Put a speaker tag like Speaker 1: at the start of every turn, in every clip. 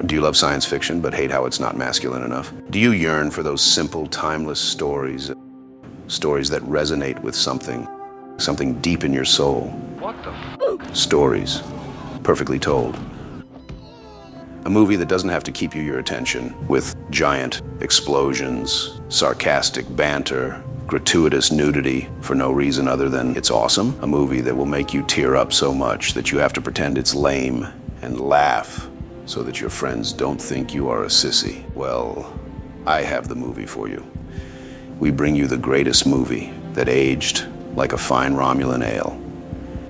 Speaker 1: Do you love science fiction but hate how it's not masculine enough? Do you yearn for those simple, timeless stories? Stories that resonate with something deep in your soul.
Speaker 2: What the?
Speaker 1: Stories, perfectly told. A movie that doesn't have to keep your attention with giant explosions, sarcastic banter, gratuitous nudity for no reason other than it's awesome. A movie that will make you tear up so much that you have to pretend it's lame and laugh so that your friends don't think you are a sissy. Well, I have the movie for you. We bring you the greatest movie that aged like a fine Romulan ale.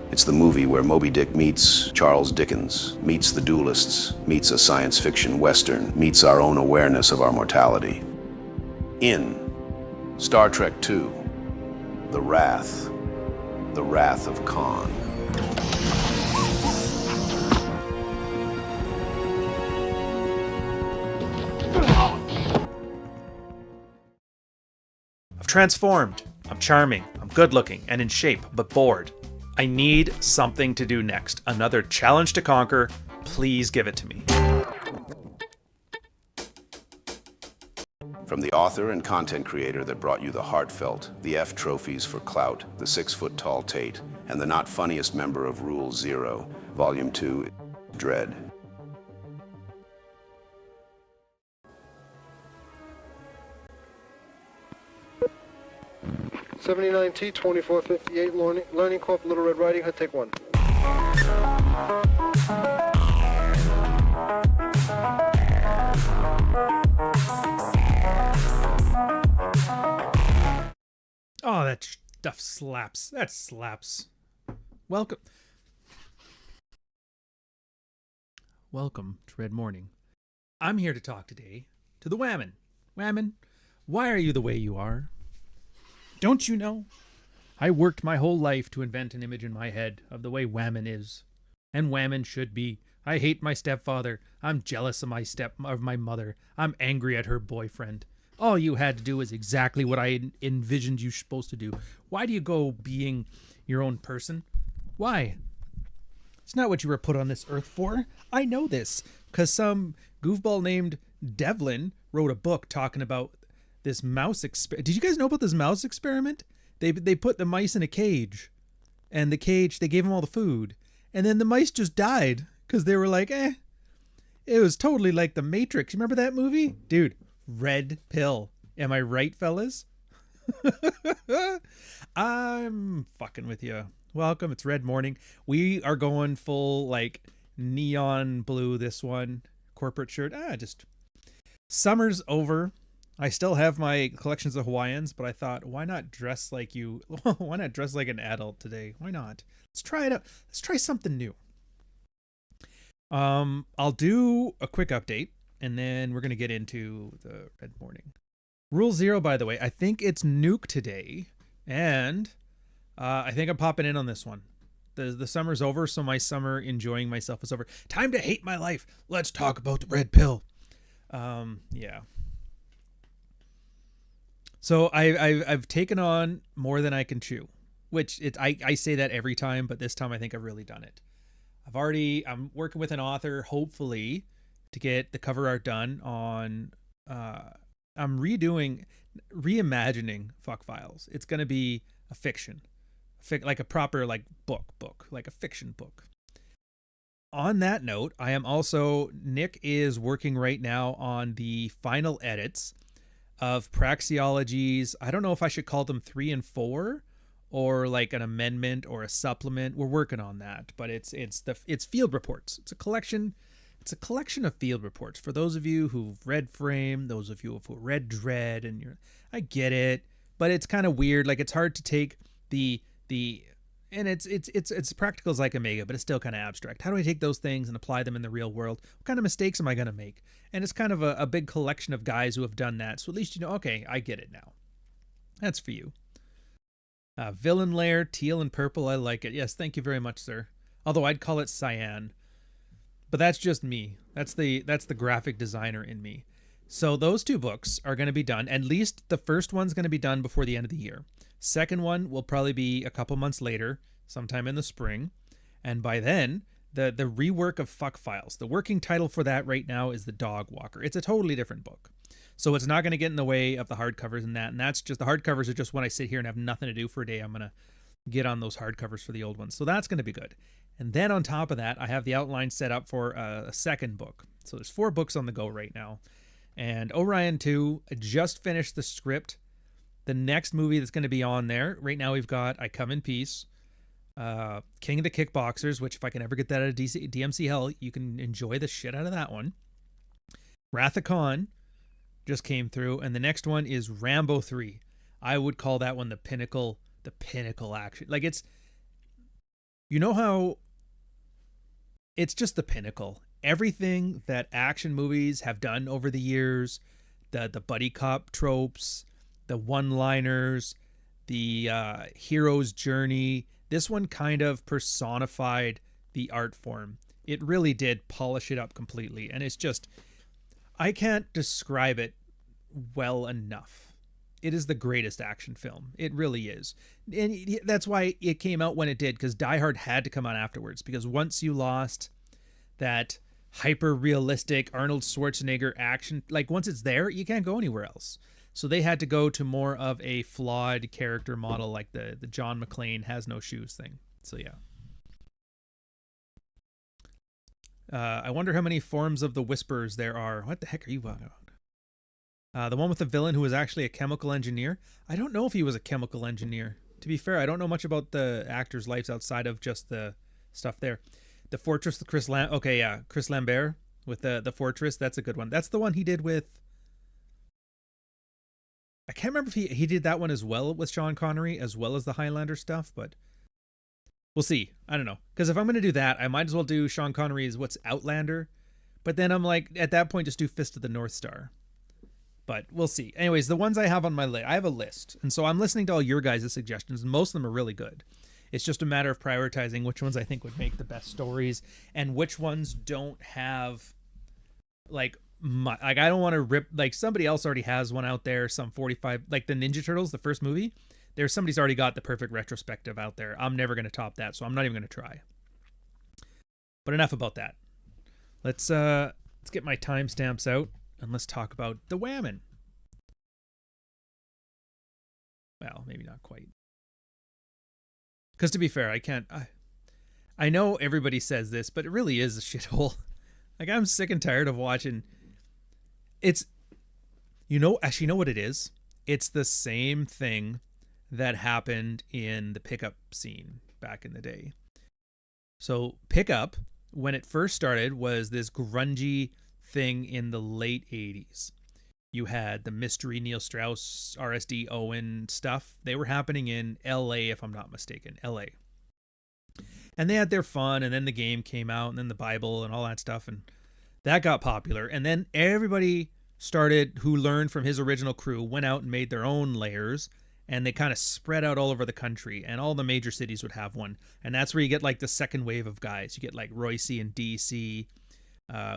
Speaker 1: It's the movie where Moby Dick meets Charles Dickens, meets the duelists, meets a science fiction western, meets our own awareness of our mortality. In Star Trek II, The Wrath of Khan.
Speaker 3: I've transformed. I'm charming. I'm good looking and in shape, but bored. I need something to do next. Another challenge to conquer. Please give it to me.
Speaker 1: From the author and content creator that brought you the heartfelt, the F trophies for clout, the 6-foot-tall Tate, and the not funniest member of Rule Zero, Volume 2, Dread.
Speaker 2: '79T 2458 Learning Corp. Little Red Riding Hood. Take one.
Speaker 3: Oh, that stuff slaps. That slaps. Welcome. Welcome to Red Morning. I'm here to talk today to the Whammon. Whammon, why are you the way you are? Don't you know? I worked my whole life to invent an image in my head of the way Whammon is. And Whammon should be. I hate my stepfather. I'm jealous of my mother. I'm angry at her boyfriend. All you had to do is exactly what I envisioned you supposed to do. Why do you go being your own person? Why? It's not what you were put on this earth for. I know this because some goofball named Devlin wrote a book talking about this mouse experiment. Did you guys know about this mouse experiment? They put the mice in a cage, and the cage, they gave them all the food, and then the mice just died because they were like, it was totally like the Matrix. You remember that movie? Dude, red pill. Am I right, fellas? I'm fucking with you. Welcome. It's Red Morning. We are going full like neon blue this one. Corporate shirt. Just summer's over. I still have my collections of Hawaiians, but I thought, why not dress like you? Why not dress like an adult today? Why not? Let's try it out. Let's try something new. I'll do a quick update, and then we're going to get into the Red Morning. Rule 0, by the way, I think it's Nuke today, and I think I'm popping in on this one. The summer's over, so my summer enjoying myself is over. Time to hate my life. Let's talk about the red pill. Yeah. So I've taken on more than I can chew, which I say that every time, but this time I think I've really done it. I'm working with an author, hopefully, to get the cover art done on, I'm reimagining Fuck Files. It's going to be a fiction, like a proper like book, like a fiction book. On that note, Nick is working right now on the final edits of Praxeology's, I don't know if I should call them 3 and 4 or like an amendment or a supplement. We're working on that, but it's field reports. It's a collection of field reports. For those of you who've read Frame, those of you who read Dread, and I get it, but it's kind of weird. Like, it's hard to take and it's practical as like Omega, but it's still kind of abstract. How do I take those things and apply them in the real world? What kind of mistakes am I going to make? And it's kind of a big collection of guys who have done that. So at least, okay, I get it now. That's for you. Villain Lair, teal and purple. I like it. Yes, thank you very much, sir. Although I'd call it cyan, but that's just me. That's the graphic designer in me. So those 2 books are going to be done. At least the first one's going to be done before the end of the year. Second one will probably be a couple months later, sometime in the spring. And by then, the rework of Fuck Files. The working title for that right now is The Dog Walker. It's a totally different book. So it's not going to get in the way of the hardcovers and that. And that's just, the hardcovers are just when I sit here and have nothing to do for a day, I'm going to get on those hardcovers for the old ones. So that's going to be good. And then on top of that, I have the outline set up for a second book. So there's 4 books on the go right now. And Orion 2, I just finished the script. The next movie that's going to be on there, right now we've got I Come in Peace, King of the Kickboxers, which if I can ever get that out of DMC Hell, you can enjoy the shit out of that one. Wrath of Khan just came through, and the next one is Rambo 3. I would call that one the pinnacle action. Like, it's, you know how it's just the pinnacle. Everything that action movies have done over the years, the buddy cop tropes, the one-liners, the hero's journey, this one kind of personified the art form. It really did polish it up completely, and it's just, I can't describe it well enough. It is the greatest action film. It really is. And that's why it came out when it did, because Die Hard had to come out afterwards, because once you lost that hyper-realistic Arnold Schwarzenegger action, like once it's there, you can't go anywhere else. So they had to go to more of a flawed character model, like the John McClane has no shoes thing. So yeah. I wonder how many forms of the Whisperers there are. What the heck are you talking about? The one with the villain who was actually a chemical engineer. I don't know if he was a chemical engineer. To be fair, I don't know much about the actor's lives outside of just the stuff there. The Fortress with Chris Lambert with the Fortress. That's a good one. That's the one he did with, I can't remember if he did that one as well with Sean Connery as well as the Highlander stuff, but we'll see. I don't know. Because if I'm going to do that, I might as well do Sean Connery's what's Outlander. But then I'm like, at that point, just do Fist of the North Star. But we'll see. Anyways, the ones I have on my list, I have a list. And so I'm listening to all your guys' suggestions, and most of them are really good. It's just a matter of prioritizing which ones I think would make the best stories and which ones don't have, like I don't want to rip, like somebody else already has one out there, some 45, like the Ninja Turtles, the first movie. Somebody's already got the perfect retrospective out there. I'm never going to top that, so I'm not even going to try. But enough about that. Let's get my timestamps out and let's talk about the Whammon. Well, maybe not quite. Because to be fair, I know everybody says this, but it really is a shithole. Like, I'm sick and tired of watching. Actually, you know what it is? It's the same thing that happened in the pickup scene back in the day. So pickup, when it first started, was this grungy thing in the late 80s. You had the Mystery Neil Strauss, RSD Owen stuff. They were happening in LA, if I'm not mistaken, LA. And they had their fun, and then the game came out, and then the Bible and all that stuff, and that got popular. And then everybody started, who learned from his original crew, went out and made their own layers, and they kind of spread out all over the country, and all the major cities would have one. And that's where you get like the second wave of guys. You get like Royce and DC,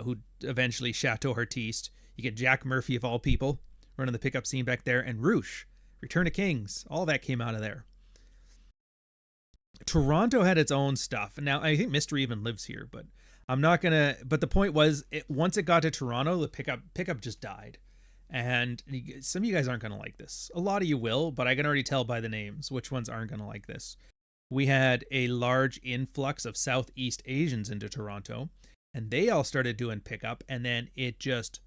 Speaker 3: who eventually Chateau Artiste. You get Jack Murphy, of all people, running the pickup scene back there, and Roosh, Return of Kings. All that came out of there. Toronto had its own stuff. And now I think Mystery even lives here, but I'm not going to, but the point was, once it got to Toronto, the pickup just died. And some of you guys aren't going to like this. A lot of you will, but I can already tell by the names which ones aren't going to like this. We had a large influx of Southeast Asians into Toronto, and they all started doing pickup, and then it just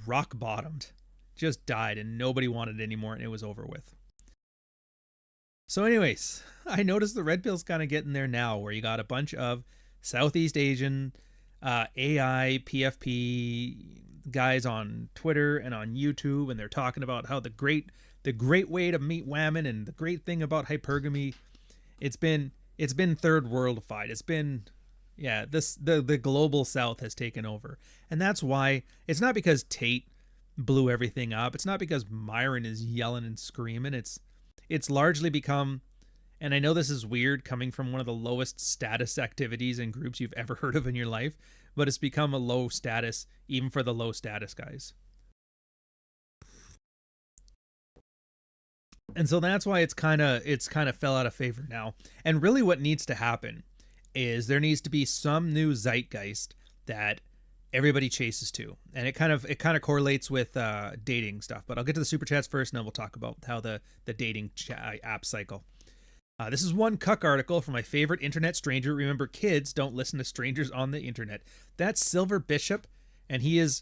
Speaker 3: rock bottomed, just died, and nobody wanted it anymore, and it was over with. So anyways, I noticed the red pill's kind of getting there now, where you got a bunch of Southeast Asian AI PFP guys on Twitter and on YouTube, and they're talking about how the great way to meet Whammon, and the great thing about hypergamy. It's been third worldified. It's been, yeah, the global South has taken over. And that's why it's not because Tate blew everything up. It's not because Myron is yelling and screaming. It's largely become, and I know this is weird coming from one of the lowest status activities and groups you've ever heard of in your life, but it's become a low status even for the low status guys. And so that's why it's kind of fell out of favor now. And really what needs to happen, is there needs to be some new zeitgeist that everybody chases to, and it kind of correlates with dating stuff. But I'll get to the super chats first, and then we'll talk about how the dating app cycle. This is one cuck article from my favorite internet stranger. Remember, kids don't listen to strangers on the internet. That's Silver Bishop, and he's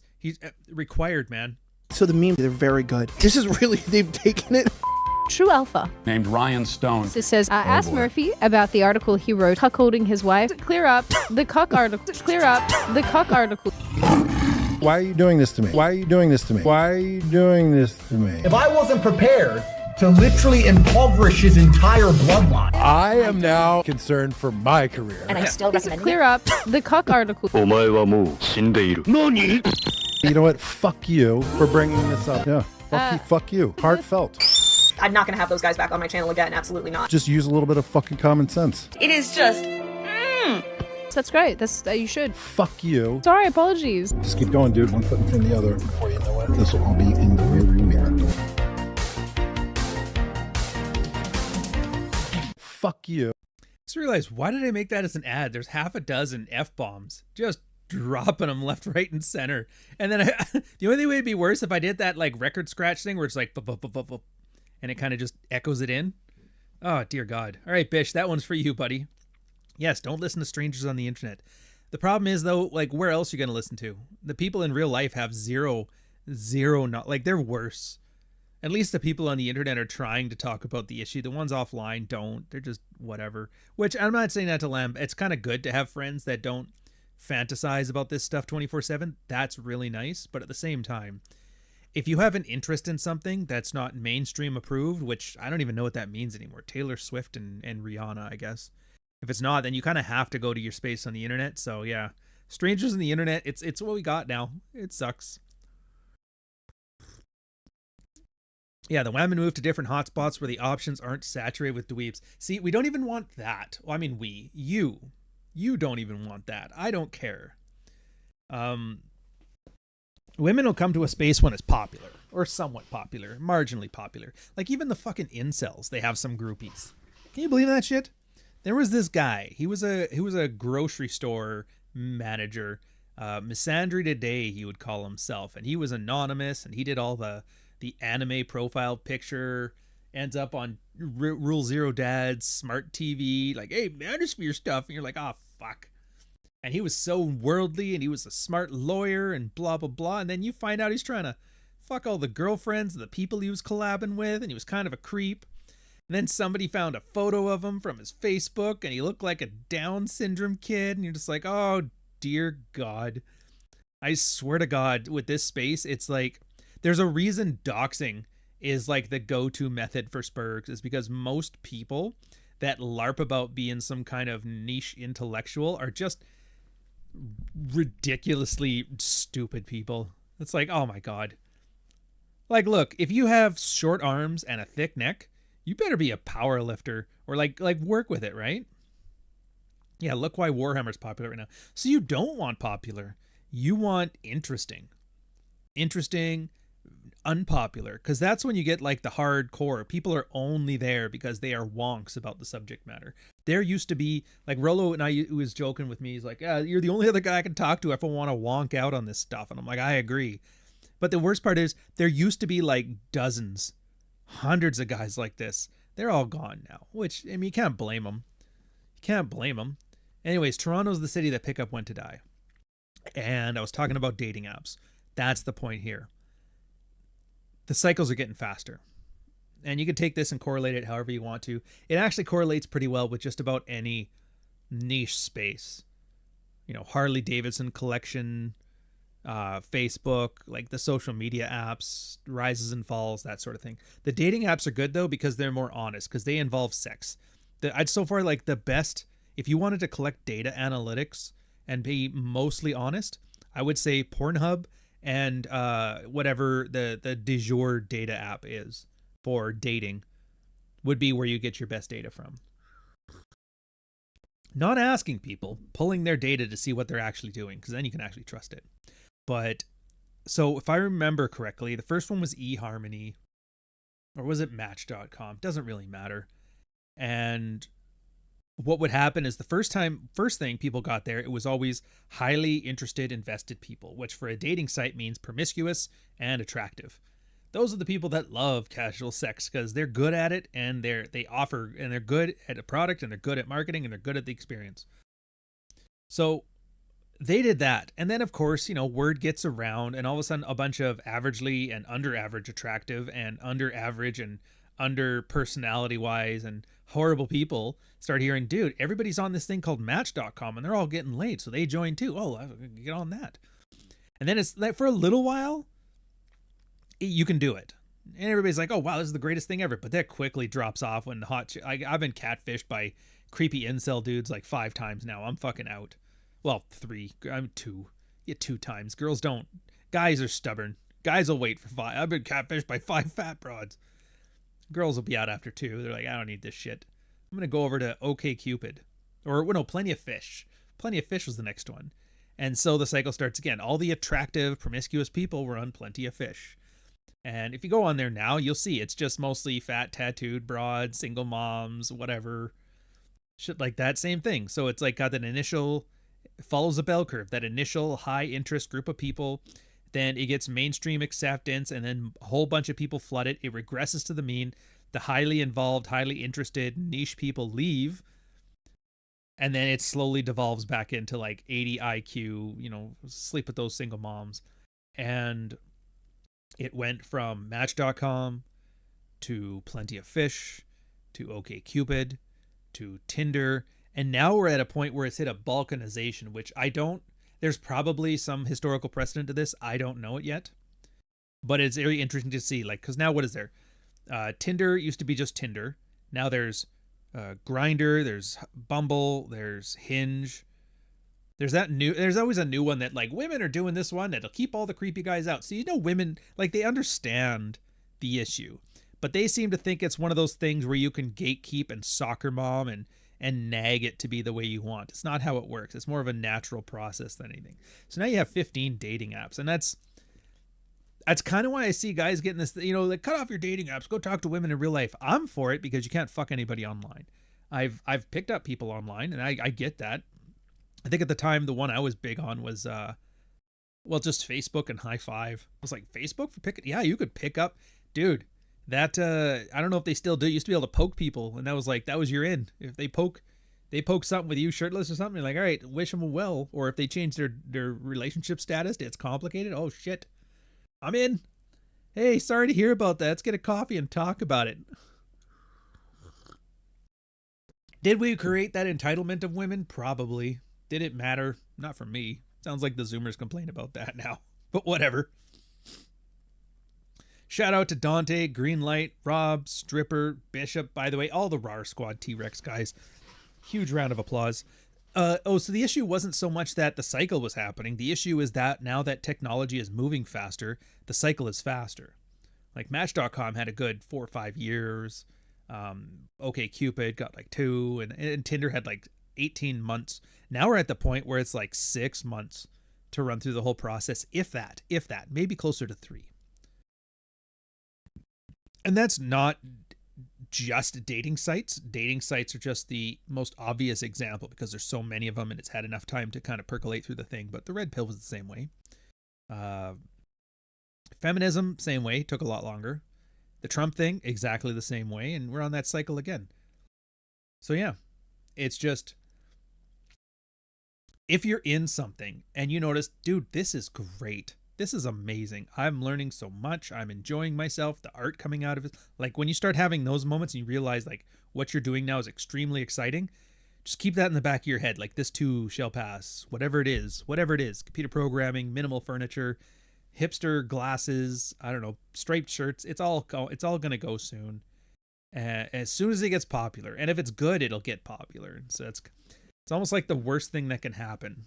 Speaker 3: required, man.
Speaker 4: So the meme, they're very good. This is really, they've taken it.
Speaker 5: True Alpha
Speaker 6: named Ryan Stone.
Speaker 5: This says, ask Murphy about the article he wrote, cuckolding his wife. Clear up the cuck article. Clear up the cuck article.
Speaker 7: Why are you doing this to me? Why are you doing this to me? Why are you doing this to me?
Speaker 8: If I wasn't prepared to literally impoverish his entire bloodline,
Speaker 7: I am now concerned for my career.
Speaker 5: And I still recommend clear up the cuck article.
Speaker 7: You know what? Fuck you for bringing this up. Yeah, fuck you. Heartfelt.
Speaker 9: I'm not going to have those guys back on my channel again. Absolutely not.
Speaker 7: Just use a little bit of fucking common sense.
Speaker 9: It is just...
Speaker 5: That's great. That's you should.
Speaker 7: Fuck you.
Speaker 5: Sorry, apologies.
Speaker 7: Just keep going, dude. One foot in front of the other. Before you know it, this will all be in the rearview mirror. Fuck you.
Speaker 3: Just realized, why did I make that as an ad? There's half a dozen F-bombs. Just dropping them left, right, and center. And then the only way it'd be worse if I did that like record scratch thing where it's like and it kind of just echoes it in. Oh, dear God. All right, Bish, that one's for you, buddy. Yes, don't listen to strangers on the internet. The problem is, though, like, where else are you going to listen to? The people in real life have zero, not like, they're worse. At least the people on the internet are trying to talk about the issue. The ones offline don't. They're just whatever. Which, I'm not saying that to Lamb. It's kind of good to have friends that don't fantasize about this stuff 24/7. That's really nice. But at the same time, if you have an interest in something that's not mainstream approved, which I don't even know what that means anymore, Taylor Swift and Rihanna, I guess. If it's not, then you kind of have to go to your space on the internet. So yeah, strangers on the internet, it's what we got now. It sucks. Yeah, the women move to different hotspots where the options aren't saturated with dweebs. See, we don't even want that. Well, I mean, you don't even want that. I don't care. Women will come to a space when it's popular, or somewhat popular, marginally popular. Like even the fucking incels, they have some groupies. Can you believe that shit? There was this guy. He was a grocery store manager. Misandry Today, he would call himself, and he was anonymous, and he did all the anime profile picture. Ends up on Rule Zero Dad's smart TV, like, hey, manosphere stuff, and you're like, oh fuck. And he was so worldly, and he was a smart lawyer, and blah, blah, blah. And then you find out he's trying to fuck all the girlfriends of the people he was collabing with, and he was kind of a creep. And then somebody found a photo of him from his Facebook, and he looked like a Down syndrome kid. And you're just like, oh, dear God. I swear to God, with this space, it's like, there's a reason doxing is like the go-to method for Spurgs, is because most people that LARP about being some kind of niche intellectual are just ridiculously stupid people. It's like, oh my God. Like, look, if you have short arms and a thick neck, you better be a power lifter or like work with it, right? Yeah, look why Warhammer's popular right now. So you don't want popular. You want interesting. Interesting, unpopular, because that's when you get like the hardcore. People are only there because they are wonks about the subject matter. There used to be, like Rolo and I was joking with me. He's like, yeah, you're the only other guy I can talk to if I want to wonk out on this stuff. And I'm like, I agree. But the worst part is there used to be like dozens, hundreds of guys like this. They're all gone now, which, I mean, you can't blame them. You can't blame them. Anyways, Toronto's the city that Pickup went to die. And I was talking about dating apps. That's the point here. The cycles are getting faster. And you can take this and correlate it however you want to. It actually correlates pretty well with just about any niche space. You know, Harley Davidson collection, Facebook, like the social media apps, rises and falls, that sort of thing. The dating apps are good though because they're more honest, because they involve sex. I'd so far like the best, if you wanted to collect data analytics and be mostly honest, I would say Pornhub and whatever the de jour data app is for dating would be where you get your best data from. Not asking people, pulling their data to see what they're actually doing, because then you can actually trust it. But so if I remember correctly, the first one was eHarmony, or was it Match.com? Doesn't really matter. And what would happen is first thing people got there, it was always highly interested, invested people, which for a dating site means promiscuous and attractive. Those are the people that love casual sex because they're good at it and they offer and they're good at a product and they're good at marketing and they're good at the experience. So they did that. And then of course, word gets around and all of a sudden a bunch of averagely and under average attractive and under average and under personality wise and horrible people start hearing, dude, everybody's on this thing called Match.com and they're all getting laid. So they join too. Oh, I'll get on that. And then it's like for a little while, you can do it. And everybody's like, oh, wow, this is the greatest thing ever. But that quickly drops off when I've been catfished by creepy incel dudes like 5 times now. I'm fucking out. Well, 3. I'm 2. Yeah, 2 times. Girls don't. Guys are stubborn. Guys will wait for 5. I've been catfished by 5 fat broads. Girls will be out after 2. They're like, I don't need this shit. I'm going to go over to OkCupid. Or, well, no, Plenty of Fish. Plenty of Fish was the next one. And so the cycle starts again. All the attractive, promiscuous people were on Plenty of Fish. And if you go on there now, you'll see it's just mostly fat, tattooed broads, single moms, whatever. Shit like that. Same thing. So it's like got that initial, follows a bell curve, that initial high interest group of people. Then it gets mainstream acceptance and then a whole bunch of people flood it. It regresses to the mean. The highly involved, highly interested niche people leave. And then it slowly devolves back into like 80 IQ, sleep with those single moms. And it went from Match.com to Plenty of Fish to OkCupid to Tinder. And now we're at a point where it's hit a balkanization, which there's probably some historical precedent to this. I don't know it yet. But it's very interesting to see, because now what is there? Tinder used to be just Tinder. Now there's Grindr, there's Bumble, there's Hinge. There's always a new one that women are doing this one that'll keep all the creepy guys out. So women, they understand the issue, but they seem to think it's one of those things where you can gatekeep and soccer mom and nag it to be the way you want. It's not how it works. It's more of a natural process than anything. So now you have 15 dating apps, and that's kind of why I see guys getting this, cut off your dating apps, go talk to women in real life. I'm for it because you can't fuck anybody online. I've picked up people online, and I get that. I think at the time, the one I was big on was, just Facebook and High Five. I was like, Facebook for picking? Yeah, you could pick up. Dude, that, I don't know if they still do. You used to be able to poke people, and that was your in. If they poke something with you shirtless or something, you're like, all right, wish them well. Or if they change their relationship status, it's complicated. Oh, shit. I'm in. Hey, sorry to hear about that. Let's get a coffee and talk about it. Did we create that entitlement of women? Probably. Did it matter? Not for me. Sounds like the Zoomers complain about that now. But whatever. Shout out to Dante, Greenlight, Rob, Stripper, Bishop. By the way, all the RAR Squad T-Rex guys. Huge round of applause. So the issue wasn't so much that the cycle was happening. The issue is that now that technology is moving faster, the cycle is faster. Like Match.com had a good 4 or 5 years. OkCupid got 2, and Tinder had 18 months. Now we're at the point where it's 6 months to run through the whole process, if that, maybe closer to 3. And that's not just dating sites. Dating sites are just the most obvious example because there's so many of them and it's had enough time to kind of percolate through the thing. But the red pill was the same way. Feminism, same way, took a lot longer. The Trump thing, exactly the same way. And we're on that cycle again. So yeah, it's just, if you're in something and you notice, dude, this is great. This is amazing. I'm learning so much. I'm enjoying myself. The art coming out of it. When you start having those moments and you realize what you're doing now is extremely exciting, just keep that in the back of your head. This too shall pass. Whatever it is, computer programming, minimal furniture, hipster glasses, I don't know, striped shirts. It's all going to go soon. As soon as it gets popular. And if it's good, it'll get popular. So it's almost like the worst thing that can happen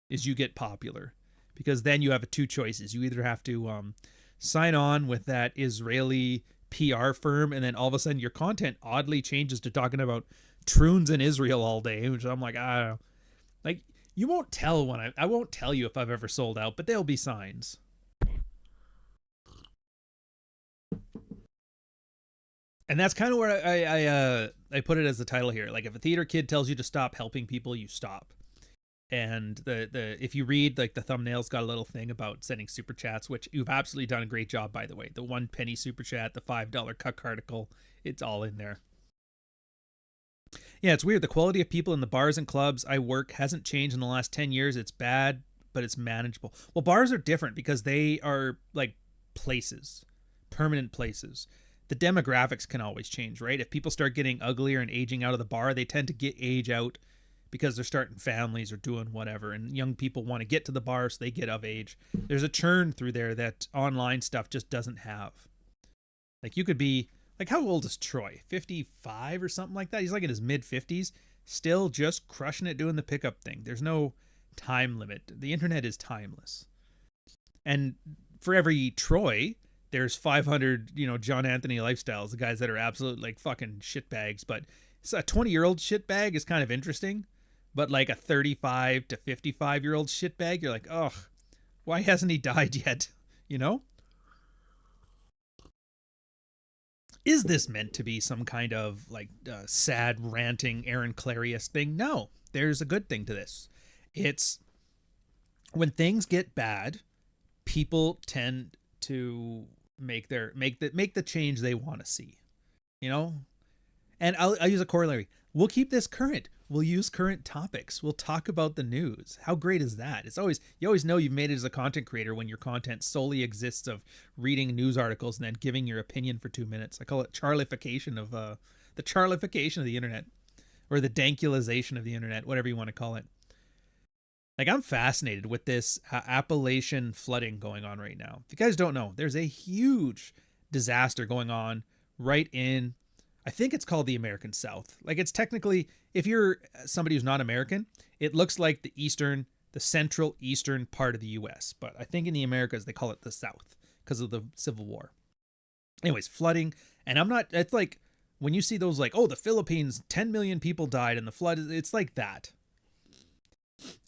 Speaker 3: is you get popular. Because then you have 2 choices. You either have to sign on with that Israeli PR firm, and then all of a sudden your content oddly changes to talking about troons in Israel all day, which I'm like, I don't know. You won't tell when I won't tell you if I've ever sold out, but there'll be signs. And that's kind of where I put it as the title here. Like, if a theater kid tells you to stop helping people, you stop. And the if you read, like, the thumbnail's got a little thing about sending super chats, which you've absolutely done a great job, by the way. The 1 penny super chat, the $5 cuck article, it's all in there. Yeah, it's weird. The quality of people in the bars and clubs I work hasn't changed in the last 10 years. It's bad, but it's manageable. Well, bars are different because they are like places, permanent places. The demographics can always change, right? If people start getting uglier and aging out of the bar, they tend to age out because they're starting families or doing whatever. And young people want to get to the bar, so they get of age. There's a churn through there that online stuff just doesn't have. Like, you could be, like, how old is Troy? 55 or something like that? He's like in his mid-50s, still just crushing it doing the pickup thing. There's no time limit. The internet is timeless. And for every Troy, there's 500, John Anthony lifestyles, the guys that are absolute, like, fucking shitbags. But a 20-year-old shitbag is kind of interesting. But, like, a 35 to 55-year-old shitbag, you're like, ugh, why hasn't he died yet? Is this meant to be some kind of, like, sad, ranting Aaron Clarius thing? No, there's a good thing to this. It's when things get bad, people tend to make the change they want to see, And I'll use a corollary. We'll keep this current. We'll use current topics. We'll talk about the news. How great is that? You always know you've made it as a content creator when your content solely exists of reading news articles and then giving your opinion for 2 minutes. I call it charlification of the charlification of the internet, or the dankulization of the internet, whatever you want to call it. Like, I'm fascinated with this Appalachian flooding going on right now. If you guys don't know, there's a huge disaster going on right in, I think it's called the American South. Like, it's technically, if you're somebody who's not American, it looks like the central eastern part of the U.S. But I think in the Americas, they call it the South because of the Civil War. Anyways, flooding. And it's like, when you see those, like, oh, the Philippines, 10 million people died in the flood, it's like that.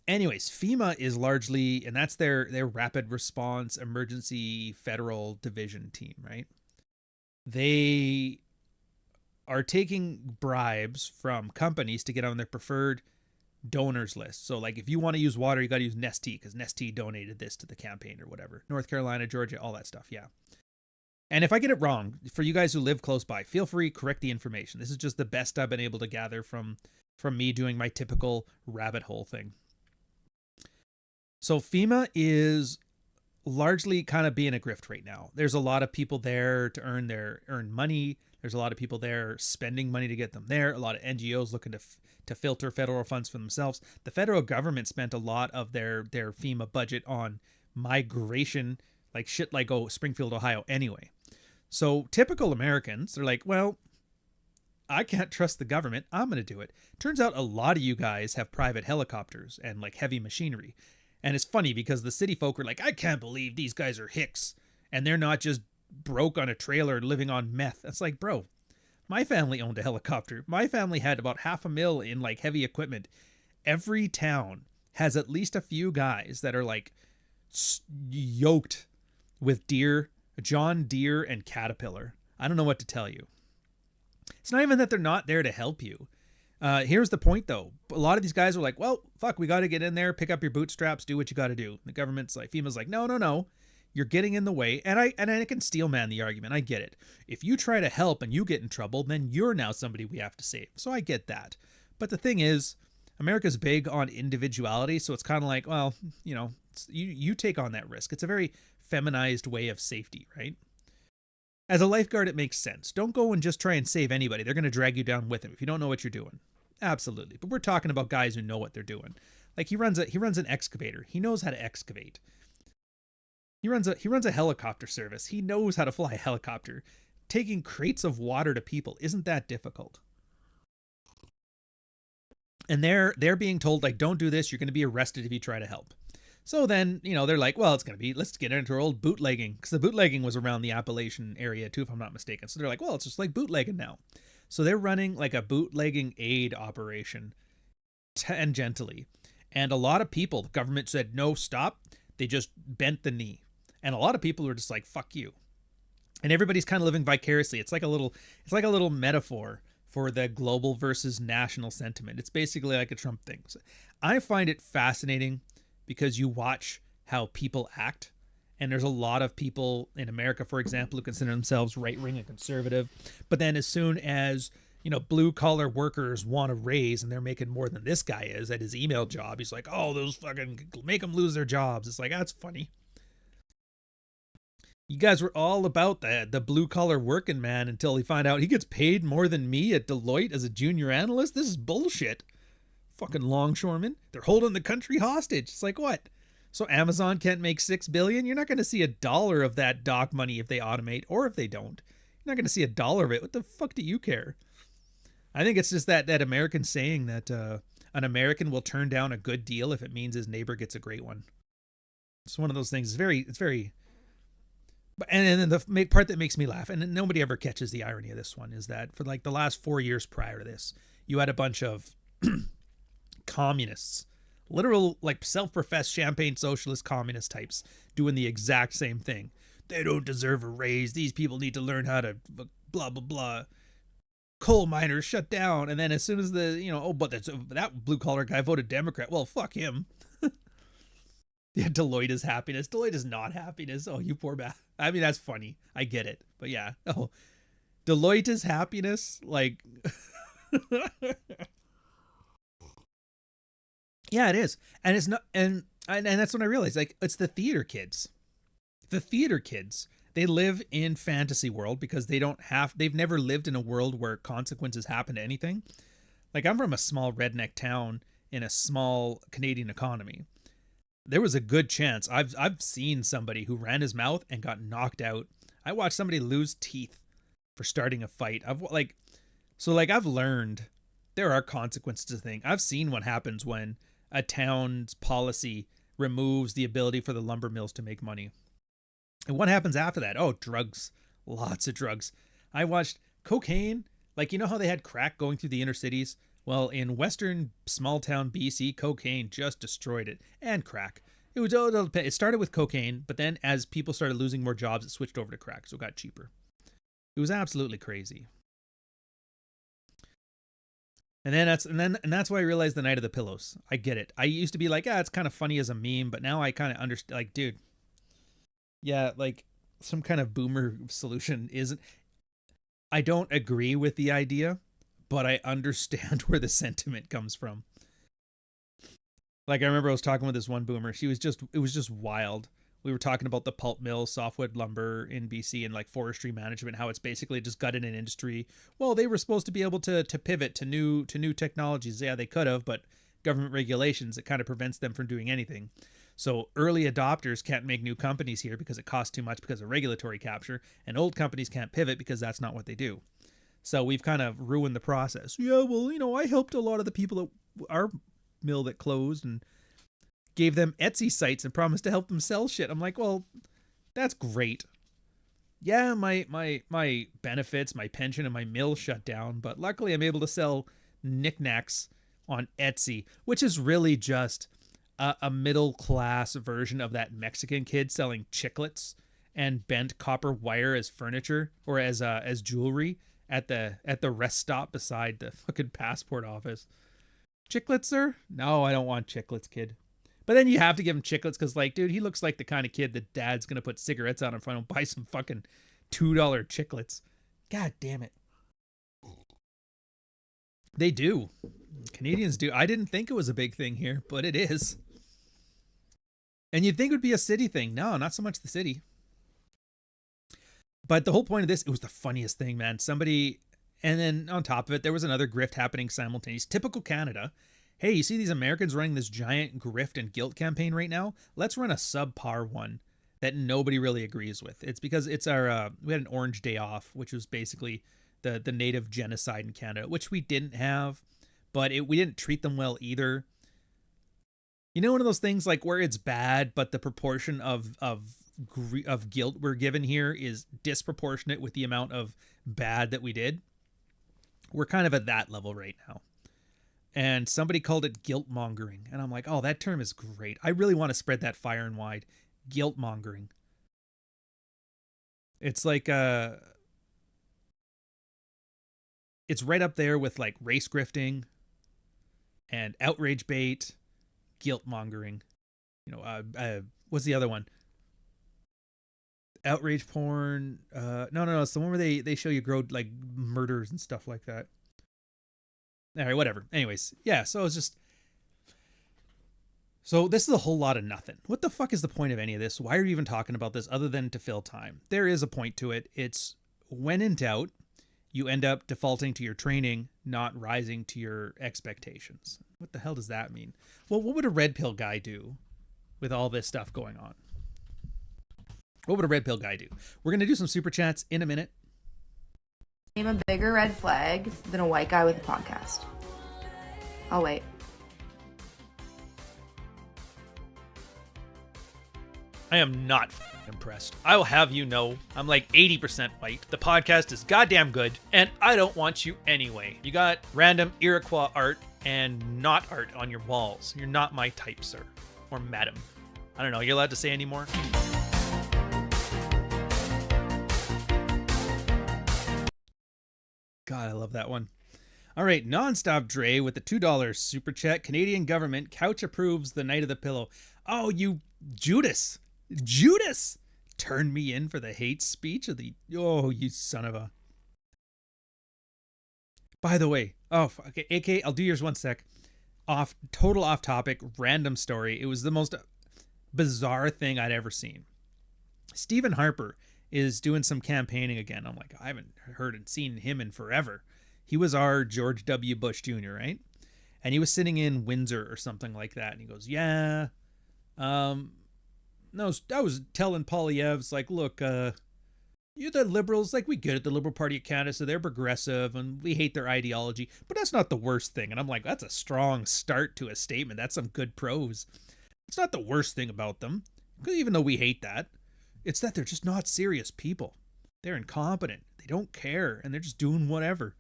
Speaker 3: Anyways, FEMA is largely, and that's their rapid response emergency federal division team, right? They are taking bribes from companies to get on their preferred donors list. So, like, if you want to use water, you got to use Nestea because Nestea donated this to the campaign or whatever. North Carolina, Georgia, all that stuff, yeah. And if I get it wrong, for you guys who live close by, feel free to correct the information. This is just the best I've been able to gather from me doing my typical rabbit hole thing. So FEMA is largely kind of being a grift right now. There's a lot of people there to earn money. There's a lot of people there spending money to get them there. A lot of NGOs looking to filter federal funds for themselves. The federal government spent a lot of their FEMA budget on migration, like shit like Springfield, Ohio anyway. So typical Americans, they're like, well, I can't trust the government. I'm going to do it. Turns out a lot of you guys have private helicopters and, like, heavy machinery. And it's funny because the city folk are like, I can't believe these guys are hicks and they're not just broke on a trailer living on meth. It's like, bro, my family owned a helicopter. My family had about $500,000 in, like, heavy equipment. Every town has at least a few guys that are, like, yoked with John Deere and Caterpillar. I don't know what to tell you. It's not even that they're not there to help you. Here's the point, though. A lot of these guys are like, well, fuck, we got to get in there, pick up your bootstraps, do what you got to do. The government's like, FEMA's like, no. You're getting in the way. And I can steel man the argument. I get it. If you try to help and you get in trouble, then you're now somebody we have to save. So I get that. But the thing is, America's big on individuality. So it's kind of like, well, you take on that risk. It's a very feminized way of safety, right? As a lifeguard, it makes sense. Don't go and just try and save anybody. They're going to drag you down with them if you don't know what you're doing. Absolutely. But we're talking about guys who know what they're doing. Like, he runs an excavator. He knows how to excavate. He runs a helicopter service. He knows how to fly a helicopter. Taking crates of water to people isn't that difficult. And they're being told, like, don't do this. You're going to be arrested if you try to help. So then, they're like, well, let's get into our old bootlegging. Because the bootlegging was around the Appalachian area too, if I'm not mistaken. So they're like, well, it's just like bootlegging now. So they're running like a bootlegging aid operation tangentially. And a lot of people, the government said, no, stop. They just bent the knee. And a lot of people were just like, fuck you. and everybody's kind of living vicariously. It's like a little metaphor for the global versus national sentiment. It's basically like a Trump thing. So I find it fascinating because you watch how people act. And there's a lot of people in America, for example, who consider themselves right-wing and conservative. But then as soon as, blue-collar workers want a raise and they're making more than this guy is at his email job, he's like, oh, those fucking make them lose their jobs. It's like, that's funny. You guys were all about the blue-collar working man until he found out he gets paid more than me at Deloitte as a junior analyst. This is bullshit. Fucking longshoremen. They're holding the country hostage. It's like, what? So Amazon can't make $6 billion? You're not going to see $1 of that doc money if they automate or if they don't. You're not going to see $1 of it. What the fuck do you care? I think it's just that American saying that an American will turn down a good deal if it means his neighbor gets a great one. It's one of those things. It's very. And then the part that makes me laugh, and nobody ever catches the irony of this one, is that for like the last 4 years prior to this, you had a bunch of communists, literal like self-professed champagne socialist communist types doing the exact same thing. They don't deserve a raise. These people need to learn how to blah blah blah. Coal miners shut down, and then as soon as that blue collar guy voted Democrat, well, fuck him. Yeah, Deloitte is happiness. Deloitte is not happiness. Oh, you poor bastard. I mean, that's funny. I get it, but yeah. Oh, Deloitte is happiness. Like. Yeah, it is. And it's not, and that's when I realized, like, it's the theater kids. The theater kids, they live in fantasy world because they've never lived in a world where consequences happen to anything. Like, I'm from a small redneck town in a small Canadian economy. There was a good chance. I've seen somebody who ran his mouth and got knocked out. I watched somebody lose teeth for starting a fight. I've learned there are consequences to things. I've seen what happens when a town's policy removes the ability for the lumber mills to make money. And what happens after that? Oh, drugs. Lots of drugs. I watched cocaine. Like, you know how they had crack going through the inner cities? Well, in western small town BC, cocaine just destroyed it. And crack. It started with cocaine, but then as people started losing more jobs, it switched over to crack, so it got cheaper. It was absolutely crazy. And that's why I realized the Night of the Pillows. I get it. I used to be like, it's kind of funny as a meme, but now I kind of understand. Like, dude, yeah, like some kind of boomer solution isn't. I don't agree with the idea, but I understand where the sentiment comes from. Like, I remember I was talking with this one boomer. It was just wild. We were talking about the pulp mill, softwood lumber in BC, and like forestry management, how it's basically just gutted an industry. Well, they were supposed to be able to pivot to new technologies. Yeah, they could have, but government regulations, it kind of prevents them from doing anything. So early adopters can't make new companies here because it costs too much because of regulatory capture, and old companies can't pivot because that's not what they do. So we've kind of ruined the process. Yeah, well, I helped a lot of the people at our mill that closed and gave them Etsy sites and promised to help them sell shit. I'm like, well, that's great. Yeah, my benefits, my pension, and my mill shut down, but luckily I'm able to sell knickknacks on Etsy, which is really just a middle class version of that Mexican kid selling chiclets and bent copper wire as furniture or as jewelry at the rest stop beside the fucking passport office. Chiclets, sir? No, I don't want chiclets, kid. But then you have to give him chiclets because, like, dude, he looks like the kind of kid that dad's going to put cigarettes out in front of him, buy some fucking $2 chiclets. God damn it. They do. Canadians do. I didn't think it was a big thing here, but it is. And you'd think it would be a city thing. No, not so much the city. But the whole point of this, it was the funniest thing, man. Somebody, and then on top of it, there was another grift happening simultaneously. Typical Canada. Hey, you see these Americans running this giant grift and guilt campaign right now? Let's run a subpar one that nobody really agrees with. It's because it's our, we had an Orange Day off, which was basically the native genocide in Canada, which we didn't have, but we didn't treat them well either. You know, one of those things like where it's bad, but the proportion of guilt we're given here is disproportionate with the amount of bad that we did. We're kind of at that level right now. And somebody called it guilt mongering. And I'm like, oh, that term is great. I really want to spread that far and wide. Guilt mongering. It's like it's right up there with like race grifting and outrage bait, guilt mongering. What's the other one? Outrage porn. No, it's the one where they show you grow like murders and stuff like that. All right, whatever. Anyways, yeah. So it's just. So this is a whole lot of nothing. What the fuck is the point of any of this? Why are you even talking about this other than to fill time? There is a point to it. It's when in doubt, you end up defaulting to your training, not rising to your expectations. What the hell does that mean? Well, what would a red pill guy do with all this stuff going on? What would a red pill guy do? We're going to do some super chats in a minute.
Speaker 6: Name a bigger red flag than a white guy with a podcast. I'll wait.
Speaker 3: I am not impressed. I will have you know, I'm like 80% white. The podcast is goddamn good, and I don't want you anyway. You got random Iroquois art and not art on your walls. You're not my type, sir. Or madam. I don't know, you're allowed to say any more? God, I love that one. All right, Nonstop Dre with the $2 super chat. Canadian government couch approves the night of the pillow. Oh, you Judas. Judas turned me in for the hate speech of the... Oh, you son of a... By the way, okay, AK, I'll do yours one sec. Total off topic, random story. It was the most bizarre thing I'd ever seen. Stephen Harper is doing some campaigning again. I'm like, I haven't heard and seen him in forever. He was our George W. Bush Jr., right? And he was sitting in Windsor or something like that. And he goes, yeah, no, I was telling Poilievre's like, look, you're the Liberals, like we get it, the Liberal Party of Canada, so they're progressive and we hate their ideology, but that's not the worst thing. And I'm like, that's a strong start to a statement. That's some good prose. It's not the worst thing about them, even though we hate that. It's that they're just not serious people. They're incompetent. They don't care, and they're just doing whatever.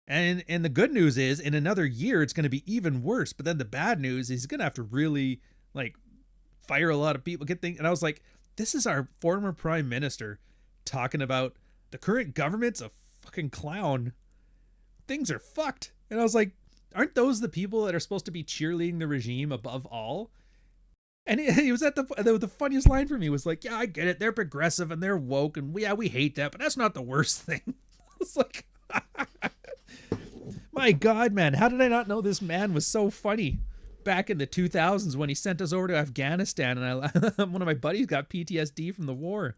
Speaker 3: And the good news is, in another year, it's going to be even worse. But then the bad news is he's going to have to really, like, fire a lot of people. And I was like, this is our former prime minister talking about the current government's a fucking clown. Things are fucked. And I was like, aren't those the people that are supposed to be cheerleading the regime above all? And he was at the funniest line for me was like, yeah, I get it. They're progressive and they're woke and we hate that, but that's not the worst thing. I was like, my God, man, how did I not know this man was so funny back in the 2000s when he sent us over to Afghanistan and one of my buddies got PTSD from the war.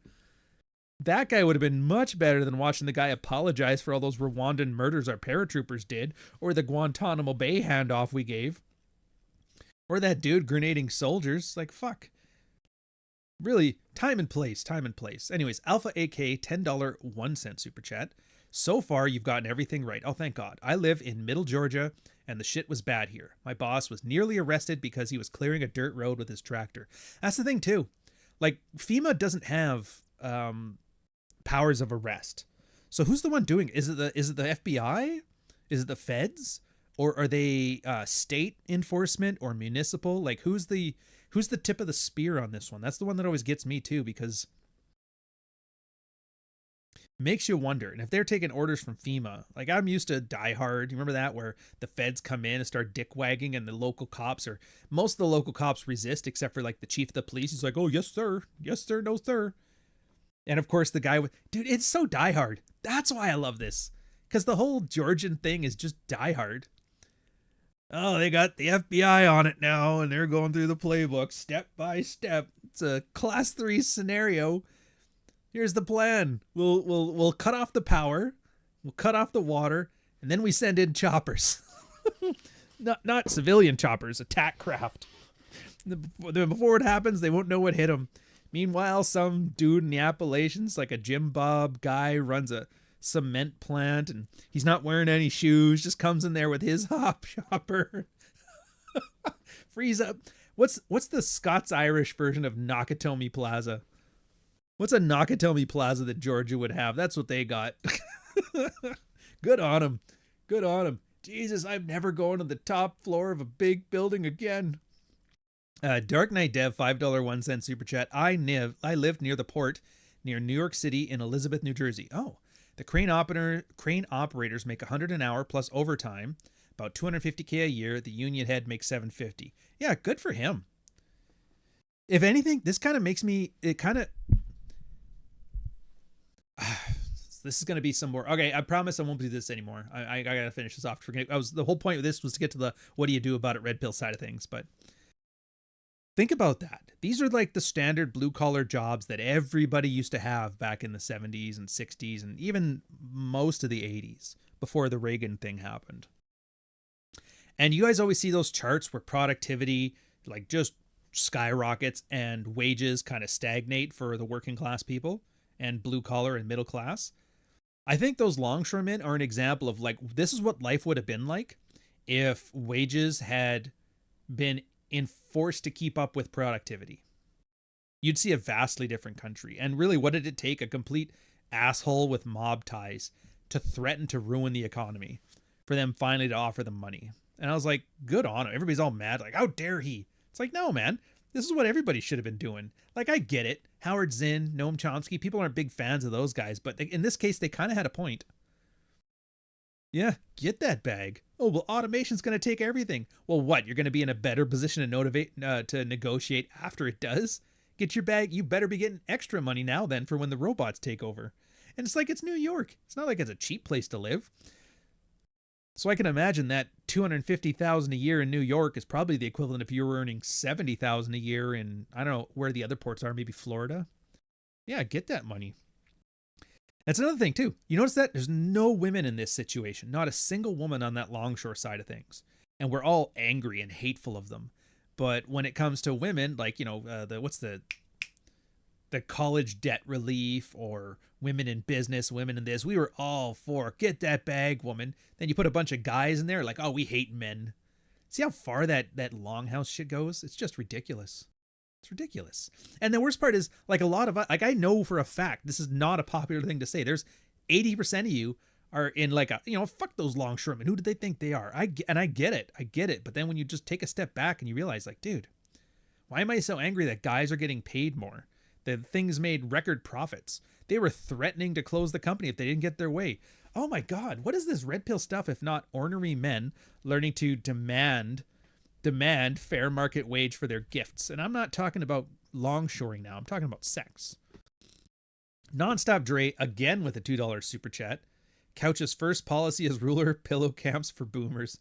Speaker 3: That guy would have been much better than watching the guy apologize for all those Rwandan murders our paratroopers did, or the Guantanamo Bay handoff we gave. Or that dude grenading soldiers. Like, fuck. Really, time and place. Anyways, Alpha AK, $10 1 cent super chat. So far, you've gotten everything right. Oh, thank God. I live in Middle Georgia, and the shit was bad here. My boss was nearly arrested because he was clearing a dirt road with his tractor. That's the thing, too. Like, FEMA doesn't have powers of arrest. So who's the one doing it? Is it the FBI? Is it the feds? Or are they state enforcement or municipal? Like, who's the tip of the spear on this one? That's the one that always gets me too, because it makes you wonder. And if they're taking orders from FEMA, like I'm used to Die Hard. You remember that, where the feds come in and start dick wagging, and the local cops, or most of the local cops, resist, except for like the chief of the police. He's like, "Oh yes sir, no sir." And of course the guy dude, it's so Die Hard. That's why I love this, because the whole Georgian thing is just Die Hard. Oh, they got the FBI on it now, and they're going through the playbook step by step. It's a class 3 scenario. Here's the plan. We'll cut off the power, we'll cut off the water, and then we send in choppers. not civilian choppers, attack craft. Before it happens, they won't know what hit them. Meanwhile, some dude in the Appalachians, like a Jim Bob guy, runs a cement plant, and he's not wearing any shoes, just comes in there with his hop chopper. Freeze up. What's the Scots-Irish version of Nakatomi Plaza? What's a Nakatomi Plaza that Georgia would have? That's what they got. Good on him. Jesus, I'm never going to the top floor of a big building again. Dark Knight Dev, $5 1 cent super chat. I lived near the port near New York City in Elizabeth, New Jersey. Oh, the crane operators make $100 an hour plus overtime, about $250K a year. The union head makes $750. Yeah, good for him. If anything, this kind of makes me, this is going to be some more. Okay, I promise I won't do this anymore. I got to finish this off. The whole point of this was to get to the what do you do about it red pill side of things. But think about that. These are like the standard blue collar jobs that everybody used to have back in the 70s and 60s and even most of the 80s before the Reagan thing happened. And you guys always see those charts where productivity like just skyrockets and wages kind of stagnate for the working class people and blue collar and middle class. I think those longshoremen are an example of like, this is what life would have been like if wages had been enforced to keep up with productivity. You'd see a vastly different country. And really, what did it take? A complete asshole with mob ties to threaten to ruin the economy for them finally to offer them money. And I was like, good on him. Everybody's all mad. Like, how dare he? It's like, no, man. This is what everybody should have been doing. Like, I get it. Howard Zinn, Noam Chomsky, people aren't big fans of those guys, but in this case, they kind of had a point. Yeah, get that bag. Oh, well, automation's going to take everything. Well, what? You're going to be in a better position to negotiate after it does? Get your bag. You better be getting extra money now then for when the robots take over. And it's like, it's New York. It's not like it's a cheap place to live. So I can imagine that $250,000 a year in New York is probably the equivalent if you were earning $70,000 a year in, I don't know where the other ports are, maybe Florida. Yeah, get that money. That's another thing too. You notice that there's no women in this situation, not a single woman on that longshore side of things. And we're all angry and hateful of them. But when it comes to women, like, you know, the college debt relief or women in business, women in this, we were all for get that bag, woman. Then you put a bunch of guys in there like, oh, we hate men. See how far that longhouse shit goes? It's just ridiculous. It's ridiculous. And the worst part is like a lot of, like, I know for a fact, this is not a popular thing to say. There's 80% of you are in like a, you know, fuck those longshoremen. Who do they think they are? I get it. But then when you just take a step back and you realize like, dude, why am I so angry that guys are getting paid more? The things made record profits. They were threatening to close the company if they didn't get their way. Oh my God, what is this red pill stuff if not ornery men learning to demand fair market wage for their gifts? And I'm not talking about longshoring now. I'm talking about sex. Nonstop Dre again with a $2 super chat. Couch's first policy as ruler, pillow camps for boomers.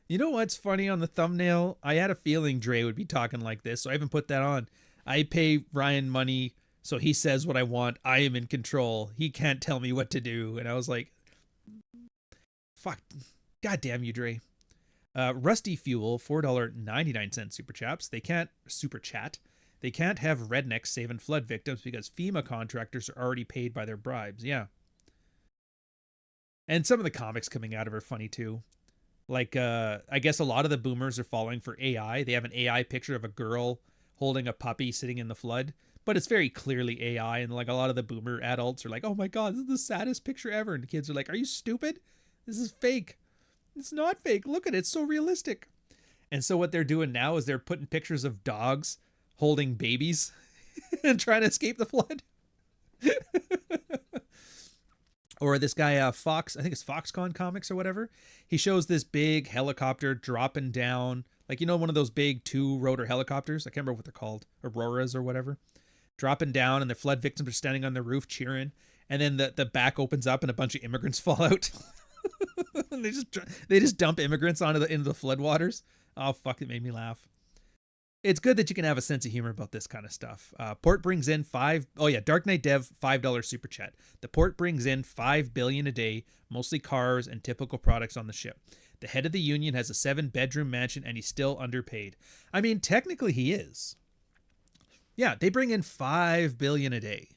Speaker 3: You know what's funny on the thumbnail? I had a feeling Dre would be talking like this, so I haven't put that on. I pay Ryan money, so he says what I want. I am in control. He can't tell me what to do. And I was like, fuck. God damn you, Dre. Rusty Fuel, $4.99 super chat. They can't have rednecks saving flood victims because FEMA contractors are already paid by their bribes. Yeah. And some of the comics coming out of are funny too. Like, I guess a lot of the boomers are falling for AI. They have an AI picture of a girl holding a puppy sitting in the flood, but it's very clearly AI. And like a lot of the boomer adults are like, oh my God, this is the saddest picture ever. And the kids are like, are you stupid? This is fake. It's not fake. Look at it. It's so realistic. And so what they're doing now is they're putting pictures of dogs holding babies and trying to escape the flood. Or this guy, Fox, I think it's Foxconn Comics or whatever. He shows this big helicopter dropping down, like, you know, one of those big 2-rotor helicopters. I can't remember what they're called, Auroras or whatever. Dropping down, and the flood victims are standing on the roof cheering. And then the back opens up and a bunch of immigrants fall out. And they just dump immigrants into the floodwaters. Oh, fuck, it made me laugh. It's good that you can have a sense of humor about this kind of stuff. Port brings in Dark Knight Dev, $5 super chat. The port brings in $5 billion a day, mostly cars and typical products on the ship. The head of the union has a 7-bedroom mansion and he's still underpaid. I mean, technically he is. Yeah, they bring in $5 billion a day.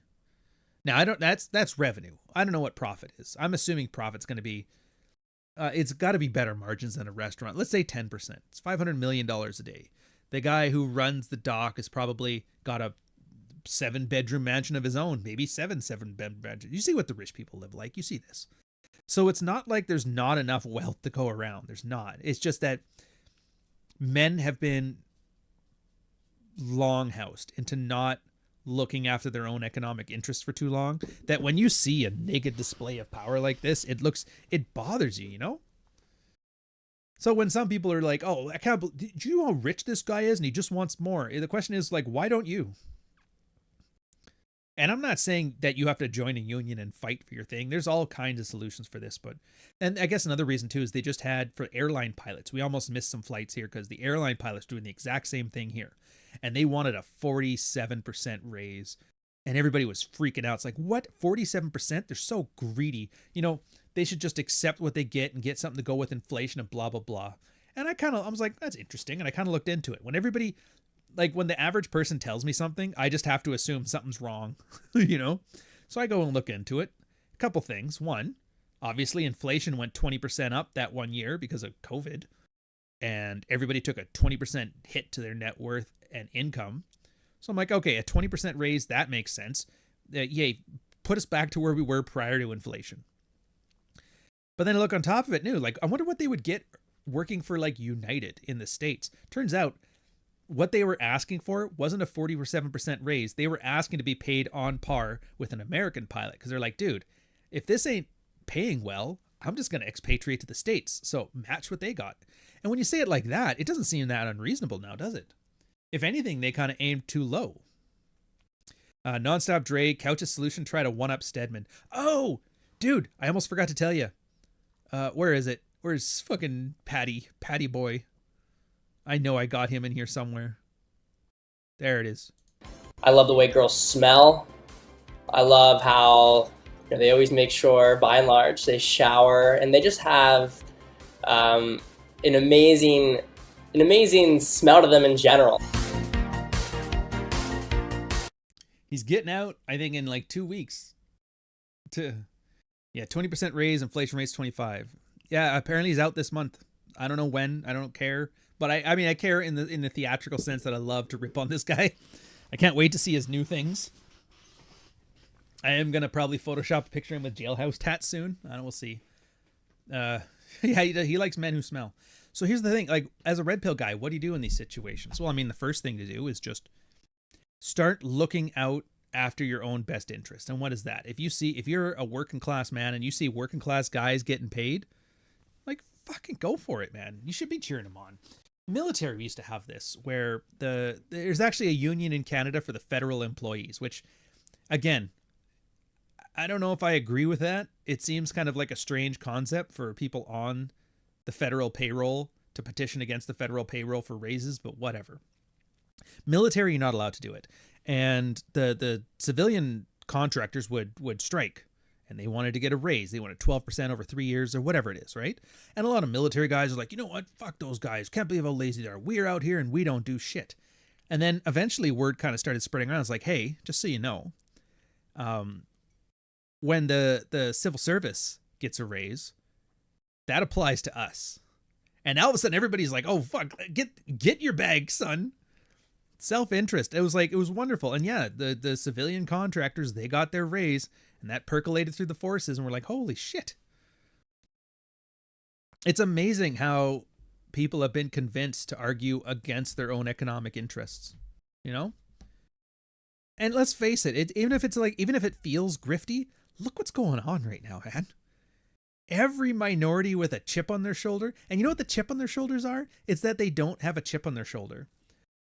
Speaker 3: Now, that's revenue. I don't know what profit is. I'm assuming profit's going to be, it's got to be better margins than a restaurant. Let's say 10%. It's $500 million a day. The guy who runs the dock has probably got a 7-bedroom mansion of his own, maybe seven bedroom mansions. You see what the rich people live like. You see this. So it's not like there's not enough wealth to go around. There's not. It's just that men have been longhoused into not looking after their own economic interests for too long, that when you see a naked display of power like this, it bothers you, you know? So when some people are like, oh, I can't believe, do you know how rich this guy is and he just wants more? The question is like, why don't you? And I'm not saying that you have to join a union and fight for your thing. There's all kinds of solutions for this, and I guess another reason too is they just had for airline pilots. We almost missed some flights here because the airline pilots doing the exact same thing here, and they wanted a 47% raise, and everybody was freaking out. It's like, what, 47%? They're so greedy. You know, they should just accept what they get and get something to go with inflation and blah blah blah. And I was like, that's interesting, and I kind of looked into it. When everybody, like when the average person tells me something, I just have to assume something's wrong, you know? So I go and look into it. A couple things. One, obviously inflation went 20% up that 1 year because of COVID, and everybody took a 20% hit to their net worth and income. So I'm like, okay, a 20% raise, that makes sense. Yay, put us back to where we were prior to inflation. But then I look on top of it new, like I wonder what they would get working for like United in the States. Turns out what they were asking for wasn't a 47% raise. They were asking to be paid on par with an American pilot because they're like, dude, if this ain't paying well, I'm just going to expatriate to the States. So match what they got. And when you say it like that, it doesn't seem that unreasonable now, does it? If anything, they kind of aimed too low. Nonstop Dre, Couch's solution, try to one-up Stedman. Oh, dude, I almost forgot to tell you. Where is it? Where's fucking Patty boy? I know I got him in here somewhere. There it is.
Speaker 10: I love the way girls smell. I love how they always make sure, by and large, they shower, and they just have an amazing smell to them in general.
Speaker 3: He's getting out, I think, in like 2 weeks. 20% raise, inflation rate's 25. Yeah, apparently he's out this month. I don't know when. I don't care. But I mean, I care in the theatrical sense that I love to rip on this guy. I can't wait to see his new things. I am going to probably Photoshop a picture of him with jailhouse tats soon. I don't know, we'll see. Yeah, he likes men who smell. So here's the thing. Like, as a red pill guy, what do you do in these situations? Well, I mean, the first thing to do is just start looking out after your own best interest. And what is that? If you're a working class man and you see working class guys getting paid, like, fucking go for it, man. You should be cheering them on. Military used to have this where there's actually a union in Canada for the federal employees, which, again, I don't know if I agree with that. It seems kind of like a strange concept for people on the federal payroll to petition against the federal payroll for raises, but whatever. Military, you're not allowed to do it. And the civilian contractors would strike, and they wanted to get a raise. They wanted 12% over 3 years or whatever it is, right? And a lot of military guys are like, you know what? Fuck those guys. Can't believe how lazy they are. We're out here and we don't do shit. And then eventually word kind of started spreading around. It's like, hey, just so you know, when the civil service gets a raise, that applies to us. And all of a sudden everybody's like, oh, fuck, get your bag, son. Self-interest. It was wonderful. And yeah, the civilian contractors, they got their raise, and that percolated through the forces, and we're like, holy shit. It's amazing how people have been convinced to argue against their own economic interests, you know? And let's face it, even if it feels grifty, look what's going on right now, man. Every minority with a chip on their shoulder, and you know what the chip on their shoulders are? It's that they don't have a chip on their shoulder.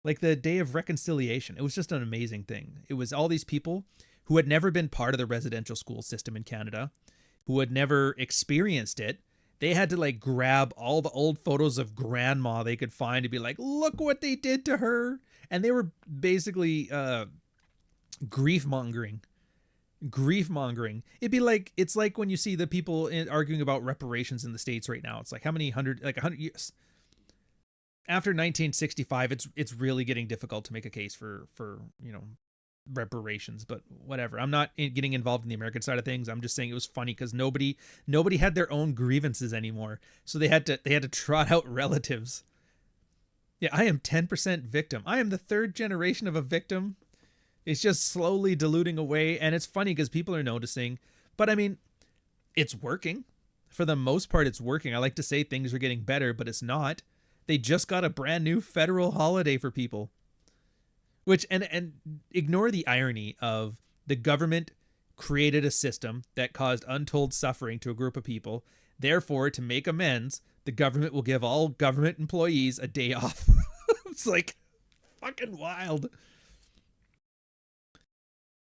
Speaker 3: Like the Day of Reconciliation, it was just an amazing thing. It was all these people who had never been part of the residential school system in Canada, who had never experienced it. They had to like grab all the old photos of grandma they could find to be like, look what they did to her. And they were basically grief mongering. It's like when you see the people arguing about reparations in the States right now. It's like how many 100 years after 1965, it's really getting difficult to make a case for reparations, but whatever. I'm not getting involved in the American side of things. I'm just saying it was funny because nobody had their own grievances anymore, so they had to trot out relatives. Yeah, I am 10% victim. I am the third generation of a victim. It's just slowly diluting away, and it's funny because people are noticing. But I mean, it's working. For the most part, it's working. I like to say things are getting better, but it's not. They just got a brand new federal holiday for people. Which and ignore the irony of the government created a system that caused untold suffering to a group of people. Therefore, to make amends, the government will give all government employees a day off. It's like fucking wild.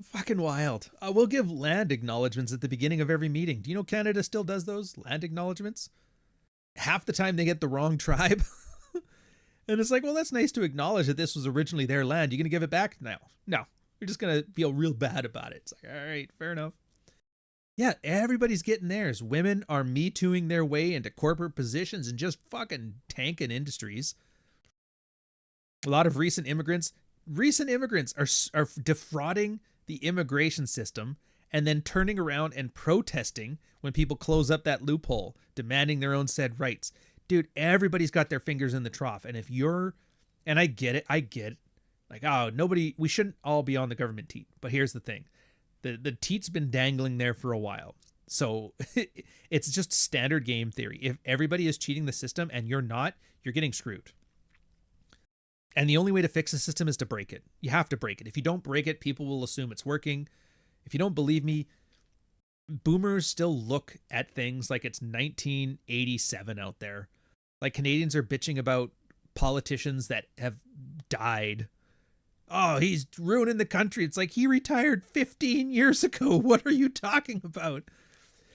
Speaker 3: Fucking wild. We'll give land acknowledgements at the beginning of every meeting. Do you know Canada still does those land acknowledgements? Half the time they get the wrong tribe. And it's like, well, that's nice to acknowledge that this was originally their land. You're going to give it back now? No, you're just going to feel real bad about it. It's like, all right, fair enough. Yeah, everybody's getting theirs. Women are Me Tooing their way into corporate positions and just fucking tanking industries. A lot of recent immigrants are defrauding the immigration system and then turning around and protesting when people close up that loophole, demanding their own said rights. Dude, everybody's got their fingers in the trough. And if you're, and I get it. Like, oh, we shouldn't all be on the government teat. But here's the thing. The teat's been dangling there for a while. So it's just standard game theory. If everybody is cheating the system and you're not, you're getting screwed. And the only way to fix the system is to break it. You have to break it. If you don't break it, people will assume it's working. If you don't believe me, boomers still look at things like it's 1987 out there. Like Canadians are bitching about politicians that have died. Oh, he's ruining the country. It's like he retired 15 years ago. What are you talking about?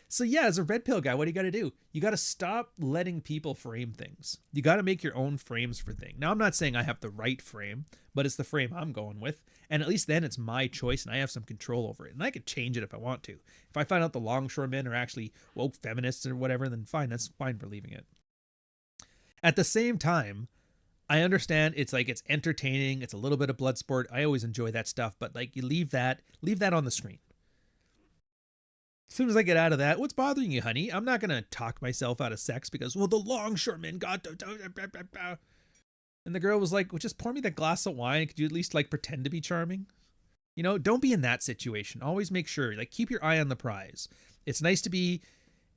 Speaker 3: So yeah, as a red pill guy, what do you got to do? You got to stop letting people frame things. You got to make your own frames for things. Now, I'm not saying I have the right frame, but it's the frame I'm going with. And at least then it's my choice and I have some control over it. And I could change it if I want to. If I find out the longshoremen are actually woke feminists or whatever, then fine, that's fine for leaving it. At the same time, I understand it's like it's entertaining. It's a little bit of blood sport. I always enjoy that stuff, but like you leave that on the screen. As soon as I get out of that, what's bothering you, honey? I'm not going to talk myself out of sex because, well, the longshoremen got... And the girl was like, well, just pour me that glass of wine. Could you at least like pretend to be charming? You know, don't be in that situation. Always make sure, like, keep your eye on the prize. It's nice to be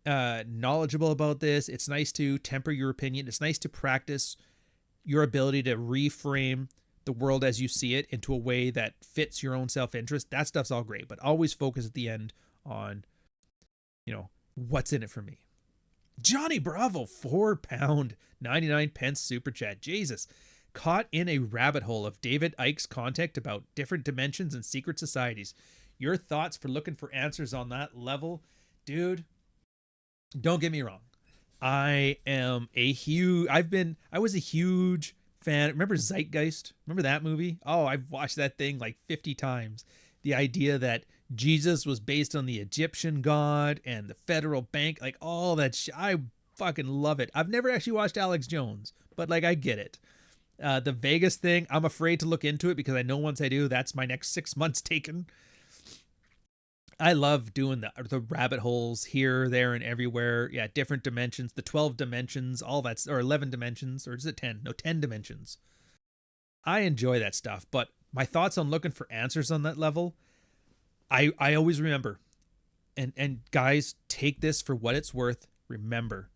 Speaker 3: knowledgeable about this. It's nice to temper your opinion. It's nice to practice your ability to reframe the world as you see it into a way that fits your own self-interest. That stuff's all great, but always focus at the end on, you know, what's in it for me. Johnny Bravo, £4.99 super chat. Jesus. Caught in a rabbit hole of David Icke's content about different dimensions and secret societies. Your thoughts for looking for answers on that level? Dude, don't get me wrong. I was a huge fan. Remember Zeitgeist? Remember that movie? Oh, I've watched that thing like 50 times. The idea that Jesus was based on the Egyptian god and the federal bank, like all that I fucking love it. I've never actually watched Alex Jones, but like I get it. The Vegas thing, I'm afraid to look into it because I know once I do, that's my next 6 months taken. I love doing the rabbit holes here, there, and everywhere. Yeah, different dimensions, the 12 dimensions, all that, or 11 dimensions, or is it 10? No, 10 dimensions. I enjoy that stuff, but my thoughts on looking for answers on that level, I always remember, and guys, take this for what it's worth. Remember,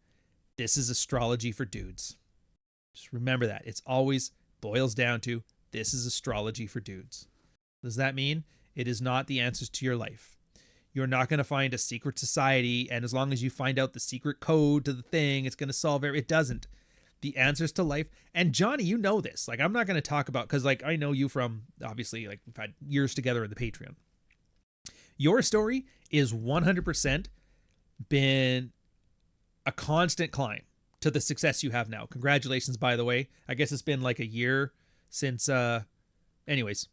Speaker 3: this is astrology for dudes. Just remember that. It's always boils down to, this is astrology for dudes. Does that mean it is not the answers to your life? You're not going to find a secret society, and as long as you find out the secret code to the thing, it's going to solve it. It doesn't. The answers to life, and Johnny, you know this. Like, I'm not going to talk about, because like I know you from, obviously, like we've had years together in the Patreon. Your story is 100% been a constant climb to the success you have now. Congratulations, by the way. I guess it's been like a year since, anyways,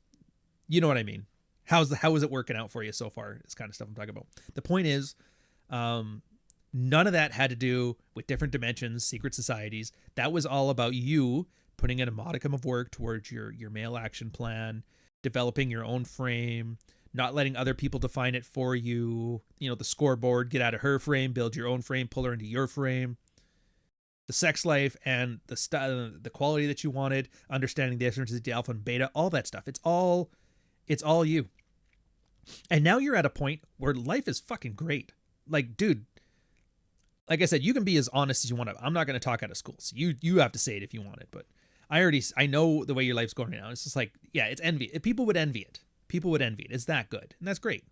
Speaker 3: you know what I mean. How is it working out for you so far? This kind of stuff I'm talking about. The point is, none of that had to do with different dimensions, secret societies. That was all about you putting in a modicum of work towards your male action plan, developing your own frame, not letting other people define it for you. You know, the scoreboard, get out of her frame, build your own frame, pull her into your frame. The sex life and the quality that you wanted, understanding the differences, the alpha and beta, all that stuff. It's all you. And now you're at a point where life is fucking great. Like, dude, like I said, you can be as honest as you want to. I'm not going to talk out of school. So you have to say it if you want it. But I know the way your life's going right now. It's just like, yeah, it's envy. People would envy it. People would envy it. It's that good. And that's great.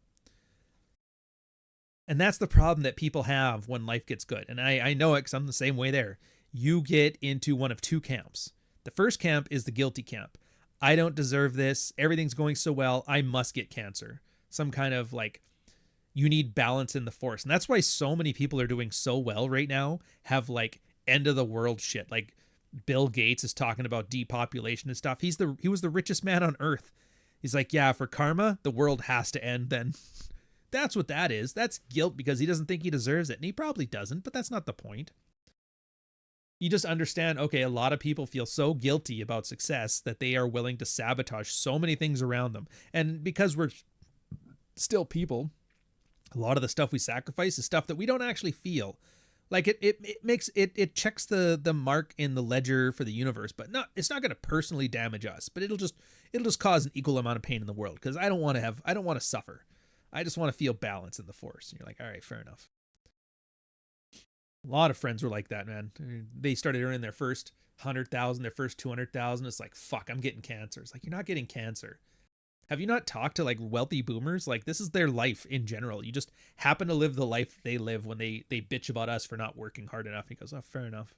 Speaker 3: And that's the problem that people have when life gets good. And I know it because I'm the same way there. You get into one of two camps. The first camp is the guilty camp. I don't deserve this. Everything's going so well. I must get cancer. Some kind of like, you need balance in the force. And that's why so many people are doing so well right now, have like end of the world shit. Like Bill Gates is talking about depopulation and stuff. He was the richest man on earth. He's like, yeah, for karma, the world has to end then. That's what that is. That's guilt because he doesn't think he deserves it. And he probably doesn't, but that's not the point. You just understand, okay, a lot of people feel so guilty about success that they are willing to sabotage so many things around them. And because we're still people, a lot of the stuff we sacrifice is stuff that we don't actually feel. Like it checks the mark in the ledger for the universe, but it's not going to personally damage us, but it'll just cause an equal amount of pain in the world because I don't want to suffer. I just want to feel balance in the force. And you're like, all right, fair enough. A lot of friends were like that, man. They started earning their first 100,000, their first 200,000. It's like, fuck, I'm getting cancer. It's like, you're not getting cancer. Have you not talked to like wealthy boomers? Like this is their life in general. You just happen to live the life they live when they bitch about us for not working hard enough. He goes, oh, fair enough.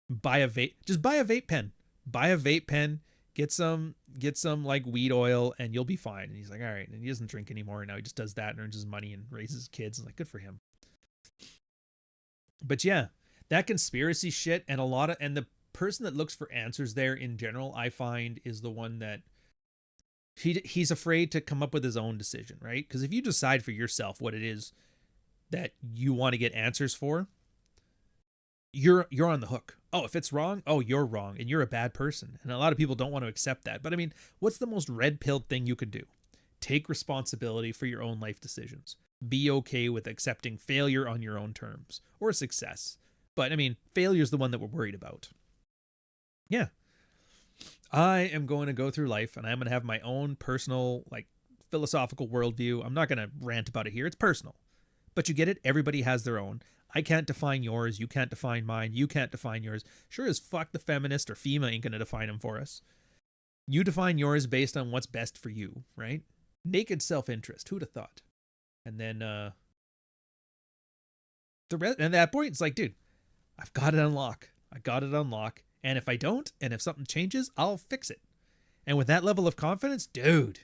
Speaker 3: Buy a vape. Just buy a vape pen. Buy a vape pen. Get some like weed oil and you'll be fine. And he's like, all right. And he doesn't drink anymore. Now he just does that and earns his money and raises kids. And like, good for him. But yeah, that conspiracy shit and the person that looks for answers there in general, I find is the one that he's afraid to come up with his own decision, right? Because if you decide for yourself what it is that you want to get answers for, you're on the hook. Oh, if it's wrong, oh, you're wrong and you're a bad person. And a lot of people don't want to accept that. But I mean, what's the most red-pilled thing you could do? Take responsibility for your own life decisions. Be okay with accepting failure on your own terms or success. But I mean, failure is the one that we're worried about. Yeah. I am going to go through life and I'm going to have my own personal, like, philosophical worldview. I'm not going to rant about it here. It's personal. But you get it? Everybody has their own. I can't define yours. You can't define mine. You can't define yours. Sure as fuck the feminist or FEMA ain't going to define them for us. You define yours based on what's best for you, right? Naked self-interest. Who'd have thought? And then the rest, and at that point, it's like, dude, I've got it unlock. I got it unlock. And if I don't, and if something changes, I'll fix it. And with that level of confidence, dude,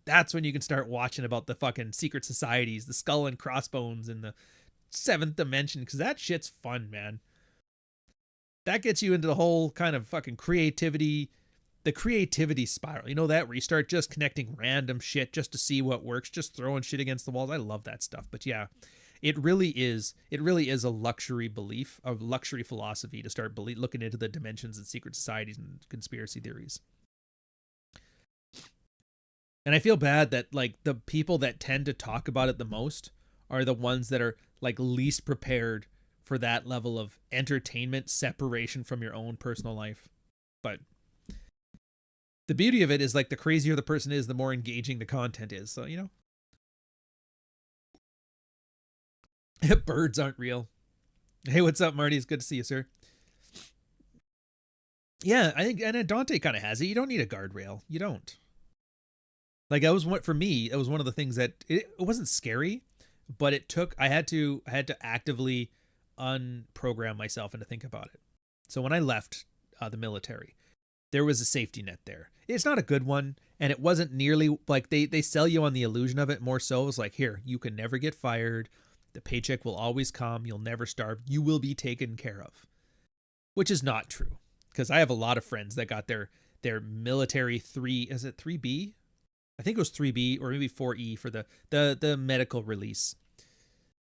Speaker 3: that's when you can start watching about the fucking secret societies, the skull and crossbones and the seventh dimension, because that shit's fun, man. That gets you into the whole kind of fucking creativity, the creativity spiral. You know that, where you start just connecting random shit just to see what works, just throwing shit against the walls. I love that stuff. But yeah, it really is a luxury belief, a luxury philosophy to start looking into the dimensions and secret societies and conspiracy theories. And I feel bad that like the people that tend to talk about it the most are the ones that are like least prepared for that level of entertainment separation from your own personal life. But the beauty of it is, like, the crazier the person is, the more engaging the content is. So, you know, birds aren't real. Hey, what's up, Marty? It's good to see you, sir. Yeah, I think, and Dante kind of has it. You don't need a guardrail. You don't. Like, that was what, for me, it was one of the things that it wasn't scary, but it took, I had to actively unprogram myself and to think about it. So when I left the military, there was a safety net there. It's not a good one, and it wasn't nearly like they sell you on the illusion of it more so. It was like, here, you can never get fired. The paycheck will always come. You'll never starve. You will be taken care of, which is not true, because I have a lot of friends that got their military 3, is it 3B? I think it was 3B or maybe 4E for the medical release.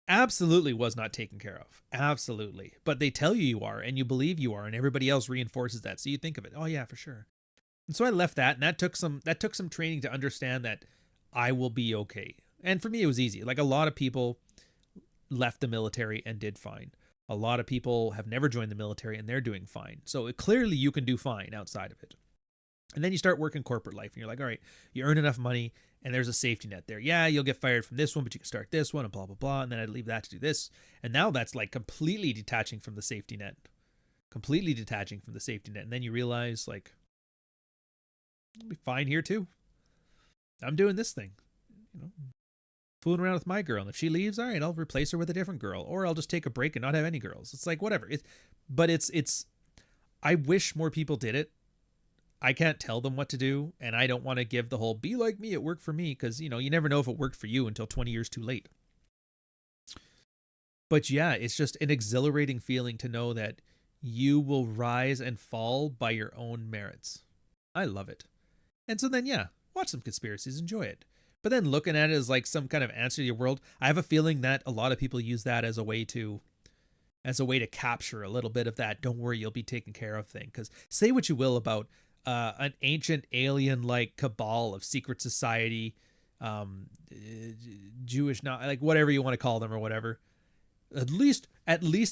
Speaker 3: Absolutely was not taken care of. Absolutely. But they tell you are, and you believe you are, and everybody else reinforces that. So you think of it. Oh yeah, for sure. And so I left that, and that took some training to understand that I will be okay. And for me, it was easy. Like, a lot of people left the military and did fine. A lot of people have never joined the military and they're doing fine. So clearly you can do fine outside of it. And then you start working corporate life and you're like, all right, you earn enough money and there's a safety net there. Yeah, you'll get fired from this one, but you can start this one and blah, blah, blah. And then I'd leave that to do this. And now that's like completely detaching from the safety net. completely detaching from the safety net. And then you realize, like, I'll be fine here too. I'm doing this thing, fooling around with my girl. And if she leaves, all right, I'll replace her with a different girl, or I'll just take a break and not have any girls. It's like, whatever. I wish more people did it. I can't tell them what to do, and I don't want to give the whole be like me, it worked for me, because, you never know if it worked for you until 20 years too late. But yeah, it's just an exhilarating feeling to know that you will rise and fall by your own merits. I love it. And so then, yeah, watch some conspiracies, enjoy it. But then looking at it as like some kind of answer to your world, I have a feeling that a lot of people use that as a way to capture a little bit of that "don't worry, you'll be taken care of" thing. Because say what you will about an ancient alien-like cabal of secret society, Jewish, not like whatever you want to call them or whatever. At least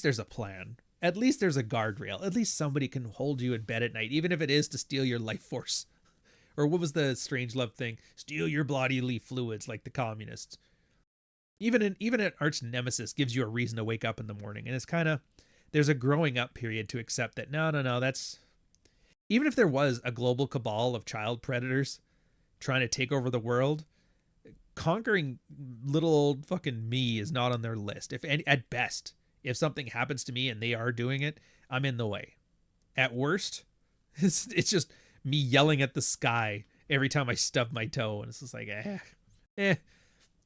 Speaker 3: there's a plan. At least there's a guardrail. At least somebody can hold you in bed at night, even if it is to steal your life force. Or what was the Strangelove thing? Steal your bodily fluids, like the communists. Even an arch nemesis gives you a reason to wake up in the morning. And it's kind of, there's a growing up period to accept that no, that's, even if there was a global cabal of child predators trying to take over the world, conquering little old fucking me is not on their list. At best, if something happens to me and they are doing it, I'm in the way. At worst, it's just me yelling at the sky every time I stub my toe. And it's just like, you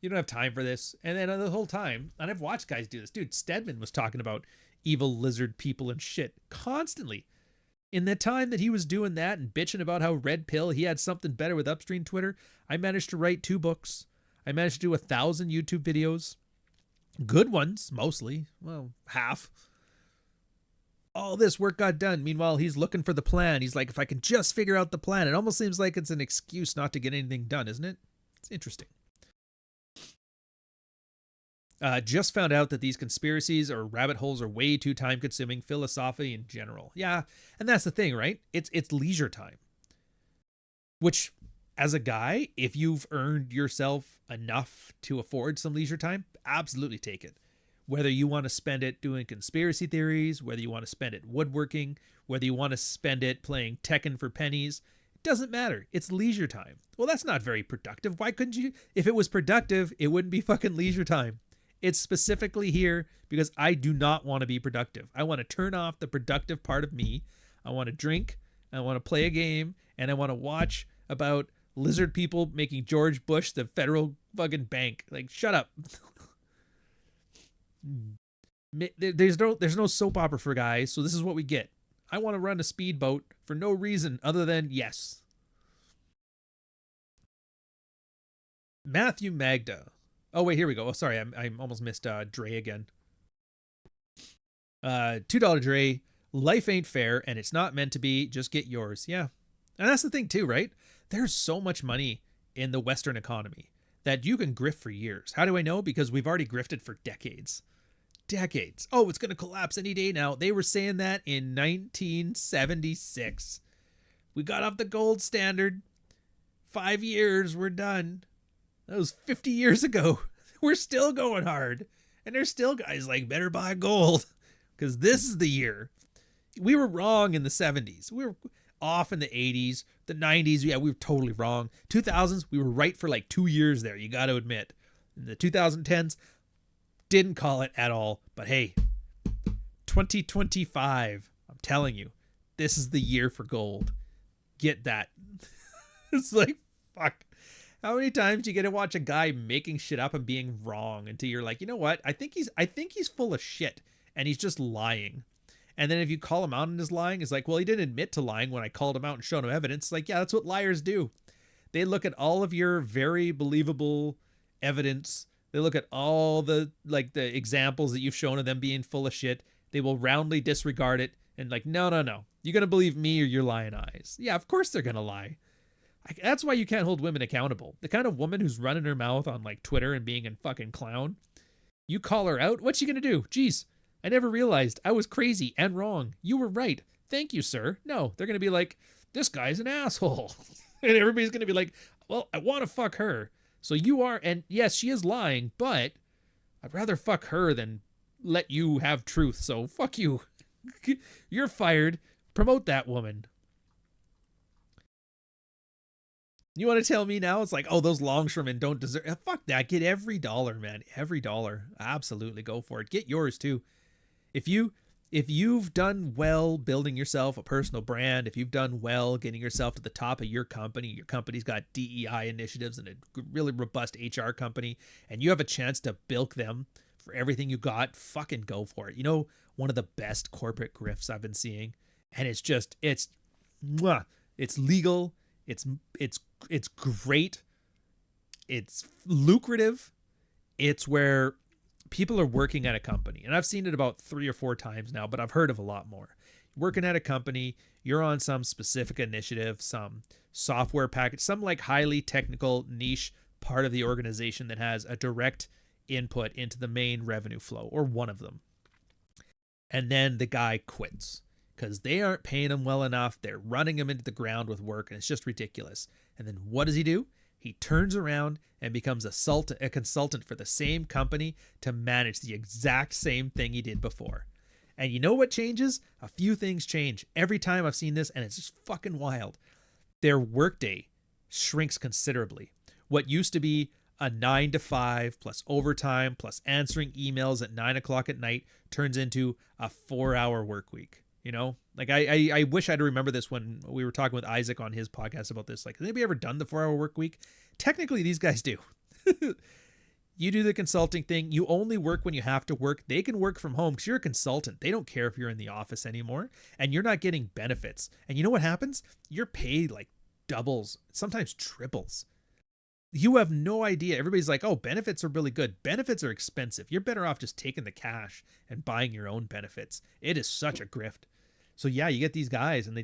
Speaker 3: don't have time for this. And then the whole time, and I've watched guys do this. Dude, Stedman was talking about evil lizard people and shit constantly. In the time that he was doing that and bitching about how Red Pill, he had something better with upstream Twitter, I managed to write 2 books. I managed to do 1,000 YouTube videos. Good ones, mostly. Well, half. All this work got done. Meanwhile, he's looking for the plan. He's like, if I can just figure out the plan. It almost seems like it's an excuse not to get anything done, isn't it? It's interesting. Just found out that these conspiracies or rabbit holes are way too time-consuming, philosophy in general. Yeah, and that's the thing, right? It's leisure time. Which, as a guy, if you've earned yourself enough to afford some leisure time, absolutely take it. Whether you want to spend it doing conspiracy theories, whether you want to spend it woodworking, whether you want to spend it playing Tekken for pennies, it doesn't matter. It's leisure time. Well, that's not very productive. Why couldn't you? If it was productive, it wouldn't be fucking leisure time. It's specifically here because I do not want to be productive. I want to turn off the productive part of me. I want to drink, I want to play a game, and I want to watch about lizard people making George Bush the federal fucking bank. Like, shut up. There's no soap opera for guys, so this is what we get. I want to run a speedboat for no reason other than yes. Matthew Magda. Oh wait, here we go. Oh, sorry, I almost missed Dre again. $2 Dre. Life ain't fair, and it's not meant to be. Just get yours. Yeah, and that's the thing too, right? There's so much money in the Western economy that you can grift for years. How do I know? Because we've already grifted for decades. Decades. Oh, it's going to collapse any day now. They were saying that in 1976. We got off the gold standard. 5 years, we're done. That was 50 years ago. We're still going hard. And there's still guys like, better buy gold. Because this is the year. We were wrong in the 70s. We were off in the 80s. The 90s, yeah, we were totally wrong. 2000s, we were right for like 2 years there, you got to admit. In the 2010s, didn't call it at all. But hey, 2025, I'm telling you, this is the year for gold. Get that. It's like, fuck. How many times do you get to watch a guy making shit up and being wrong until you're like, you know what? I think he's full of shit and he's just lying. And then if you call him out on his lying, it's like, well, he didn't admit to lying when I called him out and showed him evidence. Like, yeah, that's what liars do. They look at all of your very believable evidence. They look at all the examples that you've shown of them being full of shit. They will roundly disregard it and like, no. You're going to believe me or your lying eyes. Yeah, of course they're going to lie. That's why you can't hold women accountable. The kind of woman who's running her mouth on like Twitter and being a fucking clown, you call her out, what's she going to do? Jeez, I never realized I was crazy and wrong. You were right. Thank you, sir. No, they're going to be like, this guy's an asshole. And everybody's going to be like, well, I want to fuck her. So you are, and yes, she is lying, but I'd rather fuck her than let you have truth. So fuck you. You're fired. Promote that woman. You want to tell me now it's like, oh, those longshoremen don't deserve... Fuck that. Get every dollar, man. Every dollar. Absolutely go for it. Get yours too. If you've done well building yourself a personal brand, if you've done well getting yourself to the top of your company's got DEI initiatives and a really robust HR company, and you have a chance to bilk them for everything you got, fucking go for it. You know, one of the best corporate grifts I've been seeing, and it's legal, it's great, it's lucrative, it's where people are working at a company, and I've seen it about 3 or 4 times now, but I've heard of a lot more. Working at a company, you're on some specific initiative, some software package, some like highly technical niche part of the organization that has a direct input into the main revenue flow, or one of them. And then the guy quits because they aren't paying him well enough. They're running him into the ground with work, and it's just ridiculous. And then what does he do? He turns around and becomes a consultant for the same company to manage the exact same thing he did before. And you know what changes? A few things change every time I've seen this, and it's just fucking wild. Their workday shrinks considerably. What used to be a 9 to 5 plus overtime plus answering emails at 9 o'clock at night turns into a 4-hour work week. You know, like I wish I'd remember this when we were talking with Isaac on his podcast about this. Like, has anybody ever done the 4-hour work week? Technically, these guys do. You do the consulting thing. You only work when you have to work. They can work from home because you're a consultant. They don't care if you're in the office anymore, and you're not getting benefits. And you know what happens? Your pay like doubles, sometimes triples. You have no idea. Everybody's like, oh, benefits are really good. Benefits are expensive. You're better off just taking the cash and buying your own benefits. It is such a grift. So yeah, you get these guys and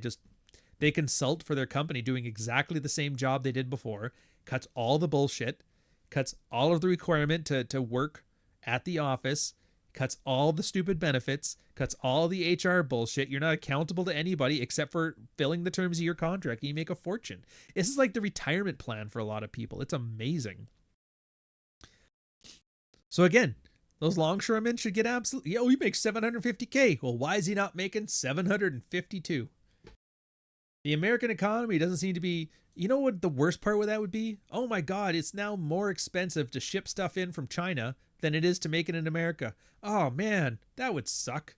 Speaker 3: they consult for their company doing exactly the same job they did before, cuts all the bullshit, cuts all of the requirement to work at the office, cuts all the stupid benefits, cuts all the HR bullshit. You're not accountable to anybody except for filling the terms of your contract. You make a fortune. This is like the retirement plan for a lot of people. It's amazing. So again, those longshoremen should get absolutely... Yo, he makes $750K. Well, why is he not making $752? The American economy doesn't seem to be... You know what the worst part with that would be? Oh my God, it's now more expensive to ship stuff in from China than it is to make it in America. Oh man, that would suck.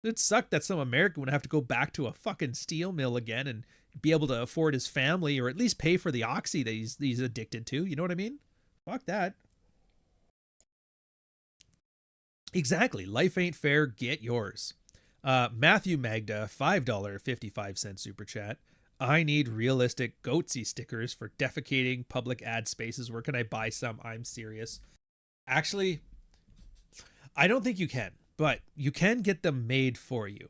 Speaker 3: It'd suck that some American would have to go back to a fucking steel mill again and be able to afford his family, or at least pay for the oxy that he's addicted to. You know what I mean? Fuck that. Exactly. Life ain't fair. Get yours. Matthew Magda, $5.55 super chat. I need realistic goatsy stickers for defecating public ad spaces. Where can I buy some? I'm serious. Actually, I don't think you can, but you can get them made for you.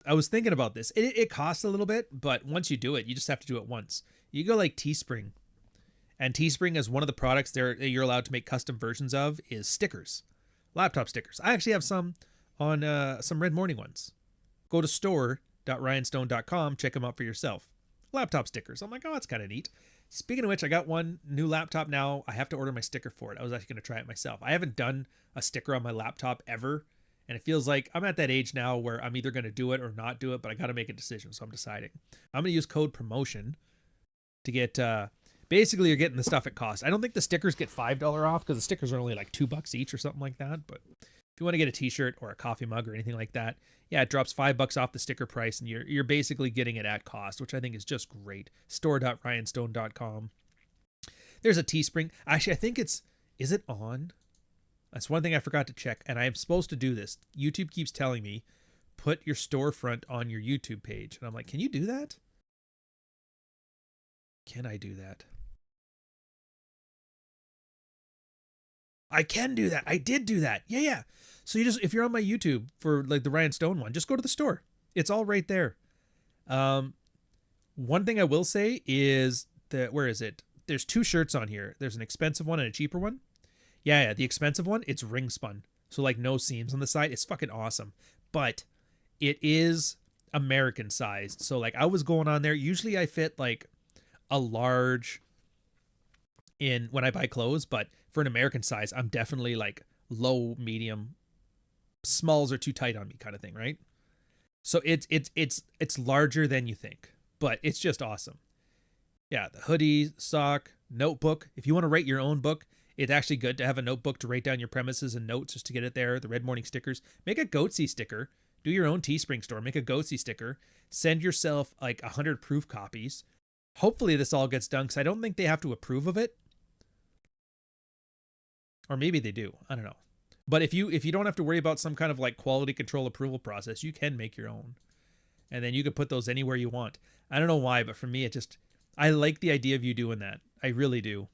Speaker 3: I was thinking about this. It costs a little bit, but once you do it, you just have to do it once. You go like Teespring, and Teespring is one of the products you're allowed to make custom versions of is stickers, laptop stickers. I actually have some on some Red Morning ones. Go to store.ryanstone.com, check them out for yourself. Laptop stickers. I'm like, oh, that's kind of neat. Speaking of which, I got one new laptop now. I have to order my sticker for it. I was actually going to try it myself. I haven't done a sticker on my laptop ever, and it feels like I'm at that age now where I'm either going to do it or not do it, but I got to make a decision, so I'm deciding. I'm going to use code promotion to get, basically you're getting the stuff at cost. I don't think the stickers get $5 off because the stickers are only like $2 each or something like that, but if you want to get a t-shirt or a coffee mug or anything like that, yeah, it drops $5 off the sticker price, and you're basically getting it at cost, which I think is just great. Store.ryanstone.com. There's a Teespring. Actually, I think is it on? That's one thing I forgot to check, and I am supposed to do this. YouTube keeps telling me, put your storefront on your YouTube page. And I'm like, can you do that? Can I do that? I can do that. I did do that. Yeah. So if you're on my YouTube for like the Ryan Stone one, just go to the store. It's all right there. One thing I will say is that, where is it? There's 2 shirts on here. There's an expensive one and a cheaper one. Yeah. The expensive one, it's ring spun. So like no seams on the side. It's fucking awesome. But it is American sized. So like I was going on there. Usually I fit like a large in when I buy clothes, but for an American size, I'm definitely like low, medium smalls are too tight on me kind of thing, right? So it's larger than you think, but it's just awesome. Yeah, the hoodie, sock, notebook. If you want to write your own book, it's actually good to have a notebook to write down your premises and notes just to get it there. The Red Morning stickers. Make a Goatsy sticker. Do your own Teespring store. Make a Goatsy sticker. Send yourself like 100 proof copies. Hopefully this all gets done because I don't think they have to approve of it. Or maybe they do. I don't know. But if you don't have to worry about some kind of like quality control approval process, you can make your own. And then you can put those anywhere you want. I don't know why, but for me, I like the idea of you doing that. I really do.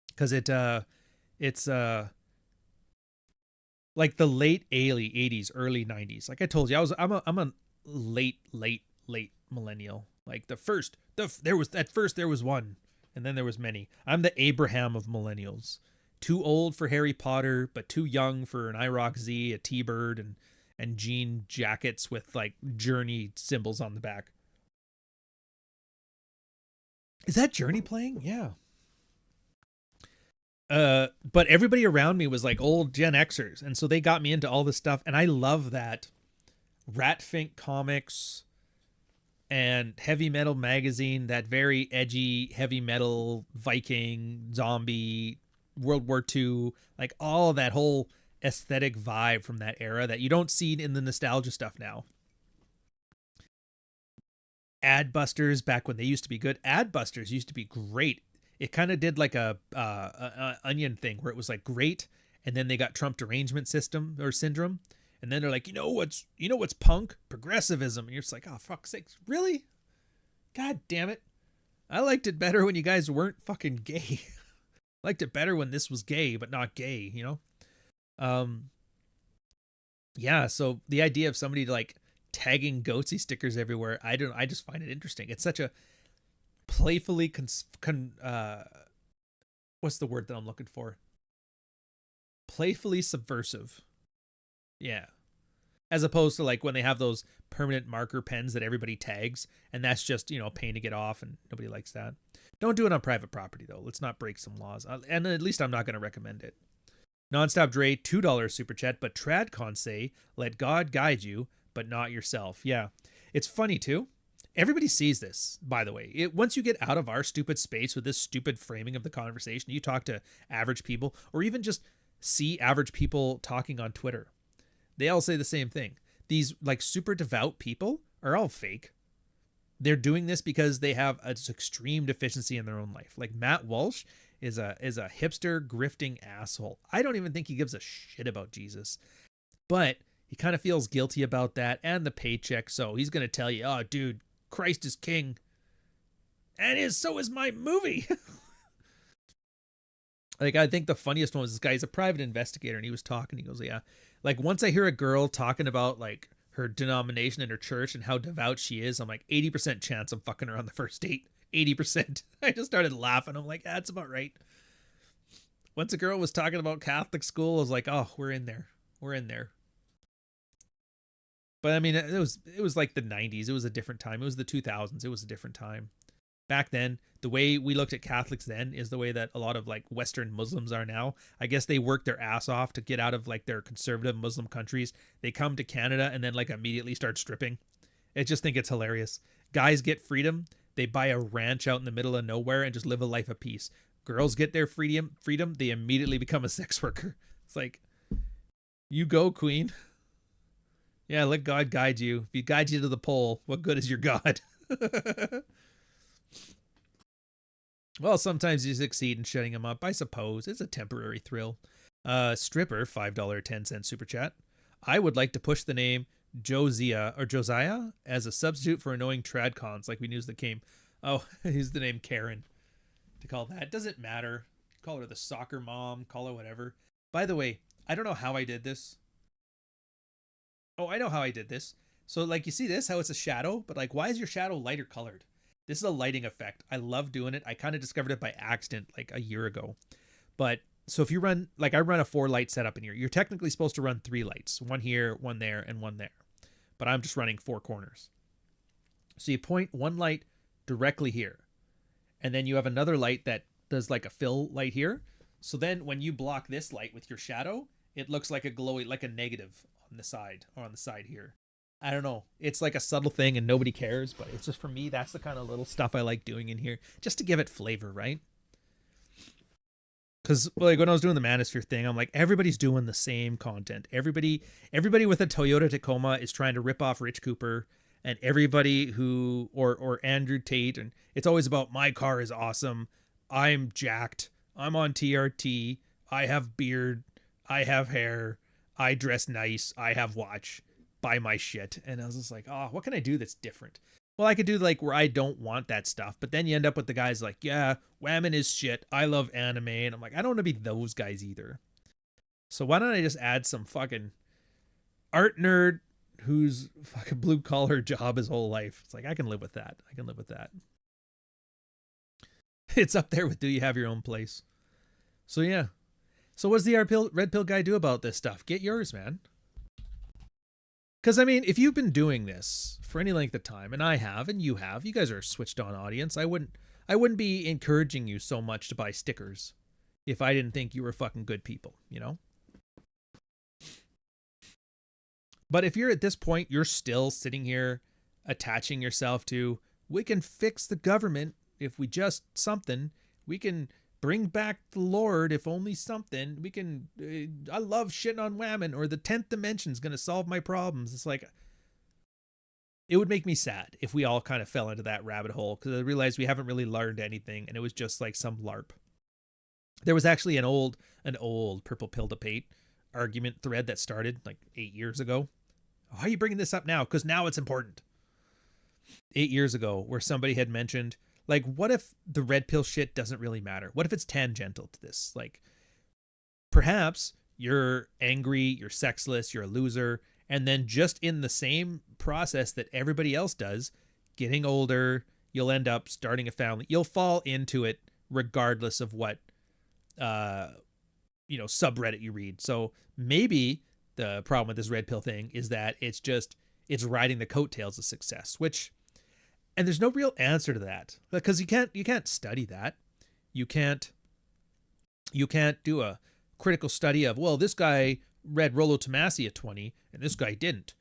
Speaker 3: Because it's like the late 80s, early 90s. Like I told you, I'm a late millennial. Like there was one, and then there was many. I'm the Abraham of millennials. Too old for Harry Potter, but too young for an IROC Z, a T-Bird, and jean jackets with like Journey symbols on the back. Is that Journey playing? Yeah. But everybody around me was like old Gen Xers, and so they got me into all this stuff, and I love that. Ratfink comics and Heavy Metal magazine, that very edgy heavy metal Viking zombie World War II, like all of that whole aesthetic vibe from that era that you don't see in the nostalgia stuff now. Adbusters, back when they used to be good. Adbusters used to be great. It kind of did like a onion thing where it was like great, and then they got Trump derangement system or syndrome, and then they're like, you know what's punk? Progressivism. And you're just like, oh fuck's sakes, really? God damn it! I liked it better when you guys weren't fucking gay. I liked it better when this was gay but not gay, you know. Yeah. So the idea of somebody like tagging Goatsy stickers everywhere, I just find it interesting. It's such a playfully what's the word that I'm looking for? Playfully subversive. Yeah. As opposed to like when they have those permanent marker pens that everybody tags, and that's just, you know, a pain to get off, and nobody likes that. Don't do it on private property though. Let's not break some laws. And at least I'm not going to recommend it. Nonstop Dre, $2 super chat, but TradCon say, let God guide you, but not yourself. Yeah. It's funny too. Everybody sees this, by the way. Once you get out of our stupid space with this stupid framing of the conversation, you talk to average people, or even just see average people talking on Twitter. They all say the same thing. These like super devout people are all fake. They're doing this because they have an extreme deficiency in their own life. Like Matt Walsh is a hipster grifting asshole. I don't even think he gives a shit about Jesus, but he kind of feels guilty about that and the paycheck. So he's going to tell you, oh dude, Christ is king. And so is my movie. Like, I think the funniest one was this guy. He's a private investigator, and he was talking. He goes, yeah, like once I hear a girl talking about like her denomination and her church and how devout she is, I'm like 80% chance I'm fucking her on the first date. 80%. I just started laughing. I'm like, that's about right. Once a girl was talking about Catholic school, I was like, oh, we're in there. We're in there. But I mean, it was like the 90s. It was a different time. It was the 2000s. It was a different time. Back then, the way we looked at Catholics then is the way that a lot of like Western Muslims are now. I guess they work their ass off to get out of like their conservative Muslim countries. They come to Canada and then like immediately start stripping. I just think it's hilarious. Guys get freedom. They buy a ranch out in the middle of nowhere and just live a life of peace. Girls get their freedom. They immediately become a sex worker. It's like, you go, queen. Yeah, let God guide you. If he guides you to the pole, what good is your God? Well, sometimes you succeed in shutting him up, I suppose. It's a temporary thrill. Stripper, $5.10 super chat. I would like to push the name Josiah as a substitute for annoying tradcons like we news that came. Oh, use the name Karen to call that. Doesn't matter. Call her the soccer mom, call her whatever. By the way, I don't know how I did this. Oh, I know how I did this. So like you see this, how it's a shadow, but like why is your shadow lighter colored? This is a lighting effect. I love doing it. I kind of discovered it by accident like a year ago. But so if you run, like I run a 4-light setup in here, you're technically supposed to run 3 lights, one here, one there, and one there. But I'm just running 4 corners. So you point one light directly here. And then you have another light that does like a fill light here. So then when you block this light with your shadow, it looks like a glowy, like a negative on the side or on the side here. I don't know. It's like a subtle thing and nobody cares, but it's just for me, that's the kind of little stuff I like doing in here just to give it flavor, right? Because like when I was doing the Manosphere thing, I'm like, everybody's doing the same content. Everybody with a Toyota Tacoma is trying to rip off Rich Cooper, and everybody who or Andrew Tate, and it's always about my car is awesome. I'm jacked. I'm on TRT. I have beard. I have hair. I dress nice. I have watch. Buy my shit. And I was just like, oh, what can I do that's different? Well, I could do like where I don't want that stuff, but then you end up with the guys like, yeah, Whammon is shit. I love anime. And I'm like, I don't want to be those guys either. So why don't I just add some fucking art nerd whose fucking blue collar job his whole life? It's like, I can live with that. I can live with that. It's up there with Do You Have Your Own Place? So yeah. So what does the red pill guy do about this stuff? Get yours, man. Because, I mean, if you've been doing this for any length of time, and I have, and you have, you guys are a switched on audience, I wouldn't be encouraging you so much to buy stickers if I didn't think you were fucking good people, you know? But if you're at this point, you're still sitting here attaching yourself to, we can fix the government if we just something, we can bring back the Lord if only something, we can, I love shitting on Whammon, or the 10th dimension's going to solve my problems. It's like, it would make me sad if we all kind of fell into that rabbit hole, because I realized we haven't really learned anything, and it was just like some LARP. There was actually an old purple pill debate argument thread that started like 8 years ago. Why are you bringing this up now? Because now it's important. 8 years ago, where somebody had mentioned, like, what if the red pill shit doesn't really matter? What if it's tangential to this? Like, perhaps you're angry, you're sexless, you're a loser, and then just in the same process that everybody else does, getting older, you'll end up starting a family. You'll fall into it regardless of what, subreddit you read. So maybe the problem with this red pill thing is that it's riding the coattails of success, and there's no real answer to that, because you can't study that. You can't do a critical study of, well, this guy read Rollo Tomasi at 20 and this guy didn't.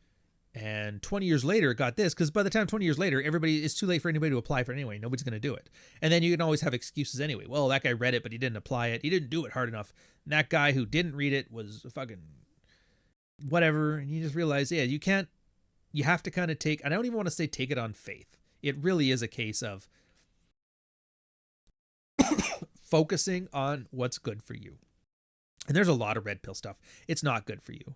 Speaker 3: And 20 years later got this, because by the time 20 years later, it's too late for anybody to apply for it anyway. Nobody's going to do it. And then you can always have excuses anyway. Well, that guy read it, but he didn't apply it. He didn't do it hard enough. And that guy who didn't read it was fucking whatever. And you just realize, yeah, you have to kind of I don't even want to say take it on faith. It really is a case of focusing on what's good for you. And there's a lot of red pill stuff. It's not good for you.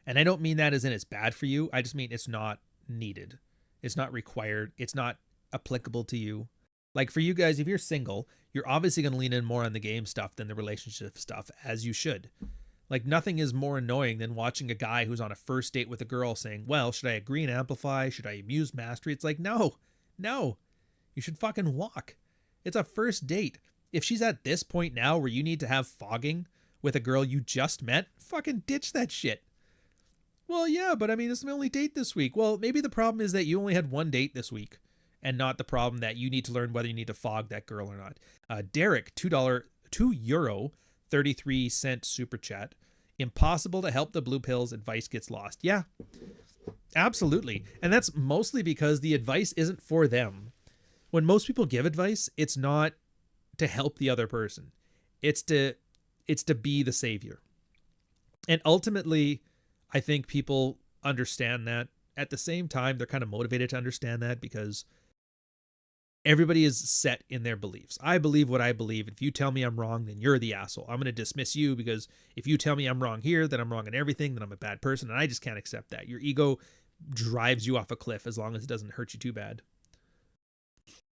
Speaker 3: And I don't mean that as in it's bad for you. I just mean it's not needed. It's not required. It's not applicable to you. Like for you guys, if you're single, you're obviously going to lean in more on the game stuff than the relationship stuff, as you should. Like nothing is more annoying than watching a guy who's on a first date with a girl saying, well, should I agree and amplify? Should I amuse mastery? It's like, no, you should fucking walk. It's a first date. If she's at this point now where you need to have fogging with a girl you just met, fucking ditch that shit. Well, yeah, but I mean, this is my only date this week. Well, maybe the problem is that you only had one date this week, and not the problem that you need to learn whether you need to fog that girl or not. Derek, €2.33 super chat. Impossible to help the blue pills. Advice gets lost. Yeah, absolutely. And that's mostly because the advice isn't for them. When most people give advice, it's not to help the other person. It's to be the savior. And ultimately, I think people understand that. At the same time, they're kind of motivated to understand that because everybody is set in their beliefs. I believe what I believe. If you tell me I'm wrong, then you're the asshole. I'm going to dismiss you because if you tell me I'm wrong here, then I'm wrong in everything, then I'm a bad person. And I just can't accept that. Your ego drives you off a cliff as long as it doesn't hurt you too bad.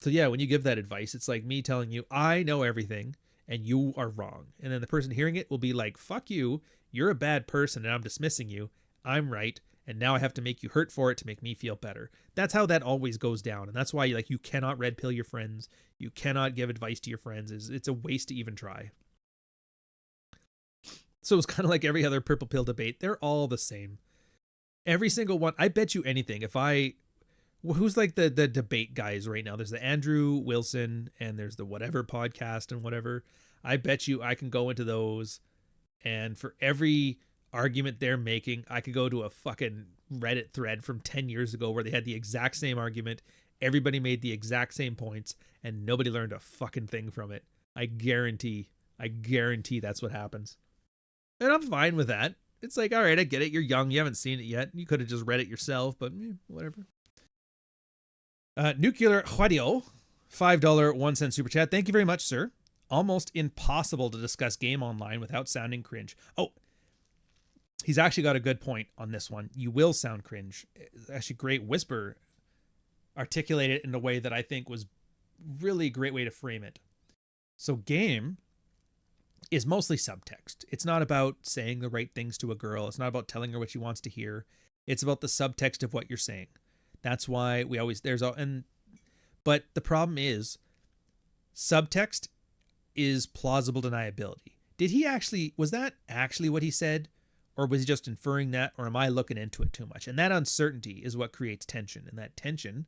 Speaker 3: So yeah, when you give that advice, it's like me telling you, I know everything and you are wrong. And then the person hearing it will be like, fuck you. You're a bad person and I'm dismissing you. I'm right. And now I have to make you hurt for it to make me feel better. That's how that always goes down. And that's why you cannot red pill your friends. You cannot give advice to your friends. It's a waste to even try. So it's kind of like every other purple pill debate. They're all the same. Every single one. I bet you anything. Who's like the debate guys right now? There's the Andrew Wilson and there's the whatever podcast and whatever. I bet you I can go into those, and for every argument they're making, I could go to a fucking Reddit thread from 10 years ago where they had the exact same argument. Everybody made the exact same points and nobody learned a fucking thing from it. I guarantee that's what happens. And I'm fine with that. It's like, all right, I get it. You're young. You haven't seen it yet. You could have just read it yourself, but whatever. Nuclear Juadio, $5 1 super chat. Thank you very much, sir. Almost impossible to discuss game online without sounding cringe. Oh, he's actually got a good point on this one. You will sound cringe. It's actually great. Whisper articulated it in a way that I think was really a great way to frame it. So game is mostly subtext. It's not about saying the right things to a girl. It's not about telling her what she wants to hear. It's about the subtext of what you're saying. That's why we always, but the problem is subtext is plausible deniability. Was that actually what he said? Or was he just inferring that? Or am I looking into it too much? And that uncertainty is what creates tension. And that tension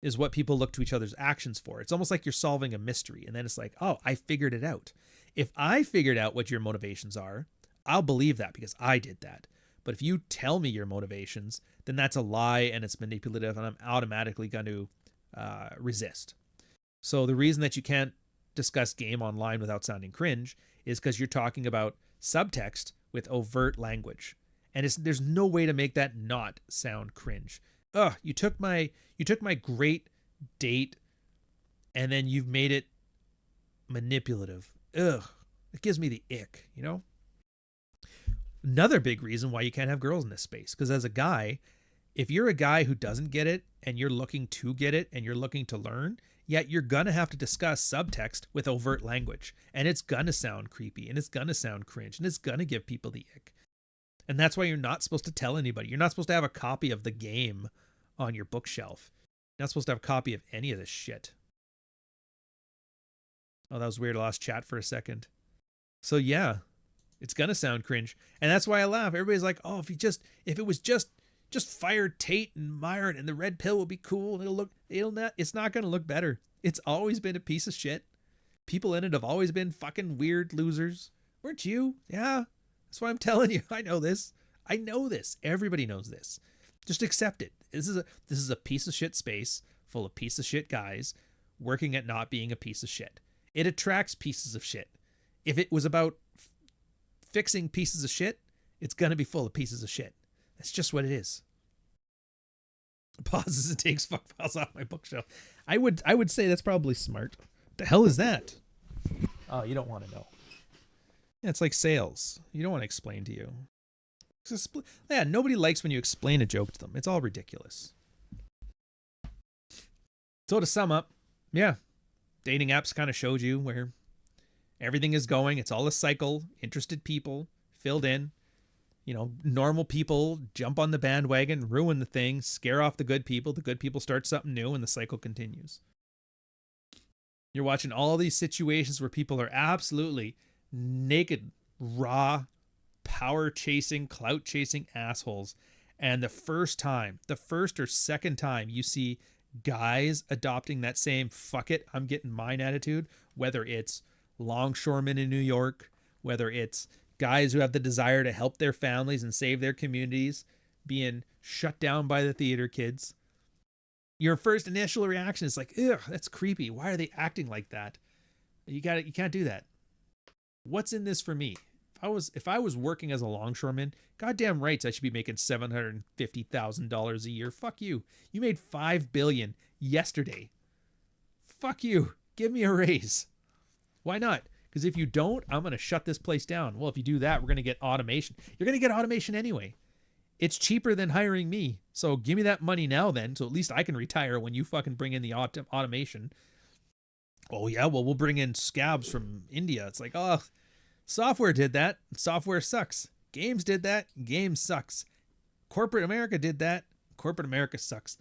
Speaker 3: is what people look to each other's actions for. It's almost like you're solving a mystery. And then it's like, oh, I figured it out. If I figured out what your motivations are, I'll believe that because I did that. But if you tell me your motivations, then that's a lie and it's manipulative and I'm automatically going to resist. So the reason that you can't discuss game online without sounding cringe is because you're talking about subtext with overt language. And there's no way to make that not sound cringe. Ugh, you took my great date and then you've made it manipulative. Ugh, it gives me the ick, you know? Another big reason why you can't have girls in this space. Because as a guy, if you're a guy who doesn't get it and you're looking to get it and you're looking to learn, yet you're going to have to discuss subtext with overt language. And it's going to sound creepy and it's going to sound cringe and it's going to give people the ick. And that's why you're not supposed to tell anybody. You're not supposed to have a copy of the game on your bookshelf. You're not supposed to have a copy of any of this shit. Oh, that was weird. I lost chat for a second. So yeah, it's going to sound cringe. And that's why I laugh. Everybody's like, oh, if it was just fire Tate and Myron and the red pill will be cool. And it's not going to look better. It's always been a piece of shit. People in it have always been fucking weird losers. Weren't you? Yeah. That's why I'm telling you. I know this. Everybody knows this. Just accept it. This is a piece of shit space full of piece of shit guys working at not being a piece of shit. It attracts pieces of shit. If it was about fixing pieces of shit, it's going to be full of pieces of shit. That's just what it is. Pauses and takes fuck files off my bookshelf. I would say that's probably smart. The hell is that? Oh, you don't want to know. Yeah, it's like sales. You don't want to explain to you. Yeah, nobody likes when you explain a joke to them. It's all ridiculous. So to sum up, yeah, dating apps kind of showed you where everything is going. It's all a cycle. Interested people filled in. You know, normal people jump on the bandwagon, ruin the thing, scare off the good people. The good people start something new and the cycle continues. You're watching all these situations where people are absolutely naked, raw, power chasing, clout chasing assholes. And the first or second time you see guys adopting that same fuck it, I'm getting mine attitude, whether it's longshoremen in New York, whether it's guys who have the desire to help their families and save their communities being shut down by the theater kids, your first initial reaction is like, ugh, that's creepy. Why are they acting like that? You can't do that. What's in this for me? If I was working as a longshoreman, goddamn rights I should be making $750,000 a year. Fuck you. You made $5 billion yesterday. Fuck you. Give me a raise. Why not? Because if you don't, I'm going to shut this place down. Well, if you do that, we're going to get automation. You're going to get automation anyway. It's cheaper than hiring me. So give me that money now then, so at least I can retire when you fucking bring in the automation. Oh yeah, well, we'll bring in scabs from India. It's like, oh, software did that. Software sucks. Games did that. Games sucks. Corporate America did that. Corporate America sucks.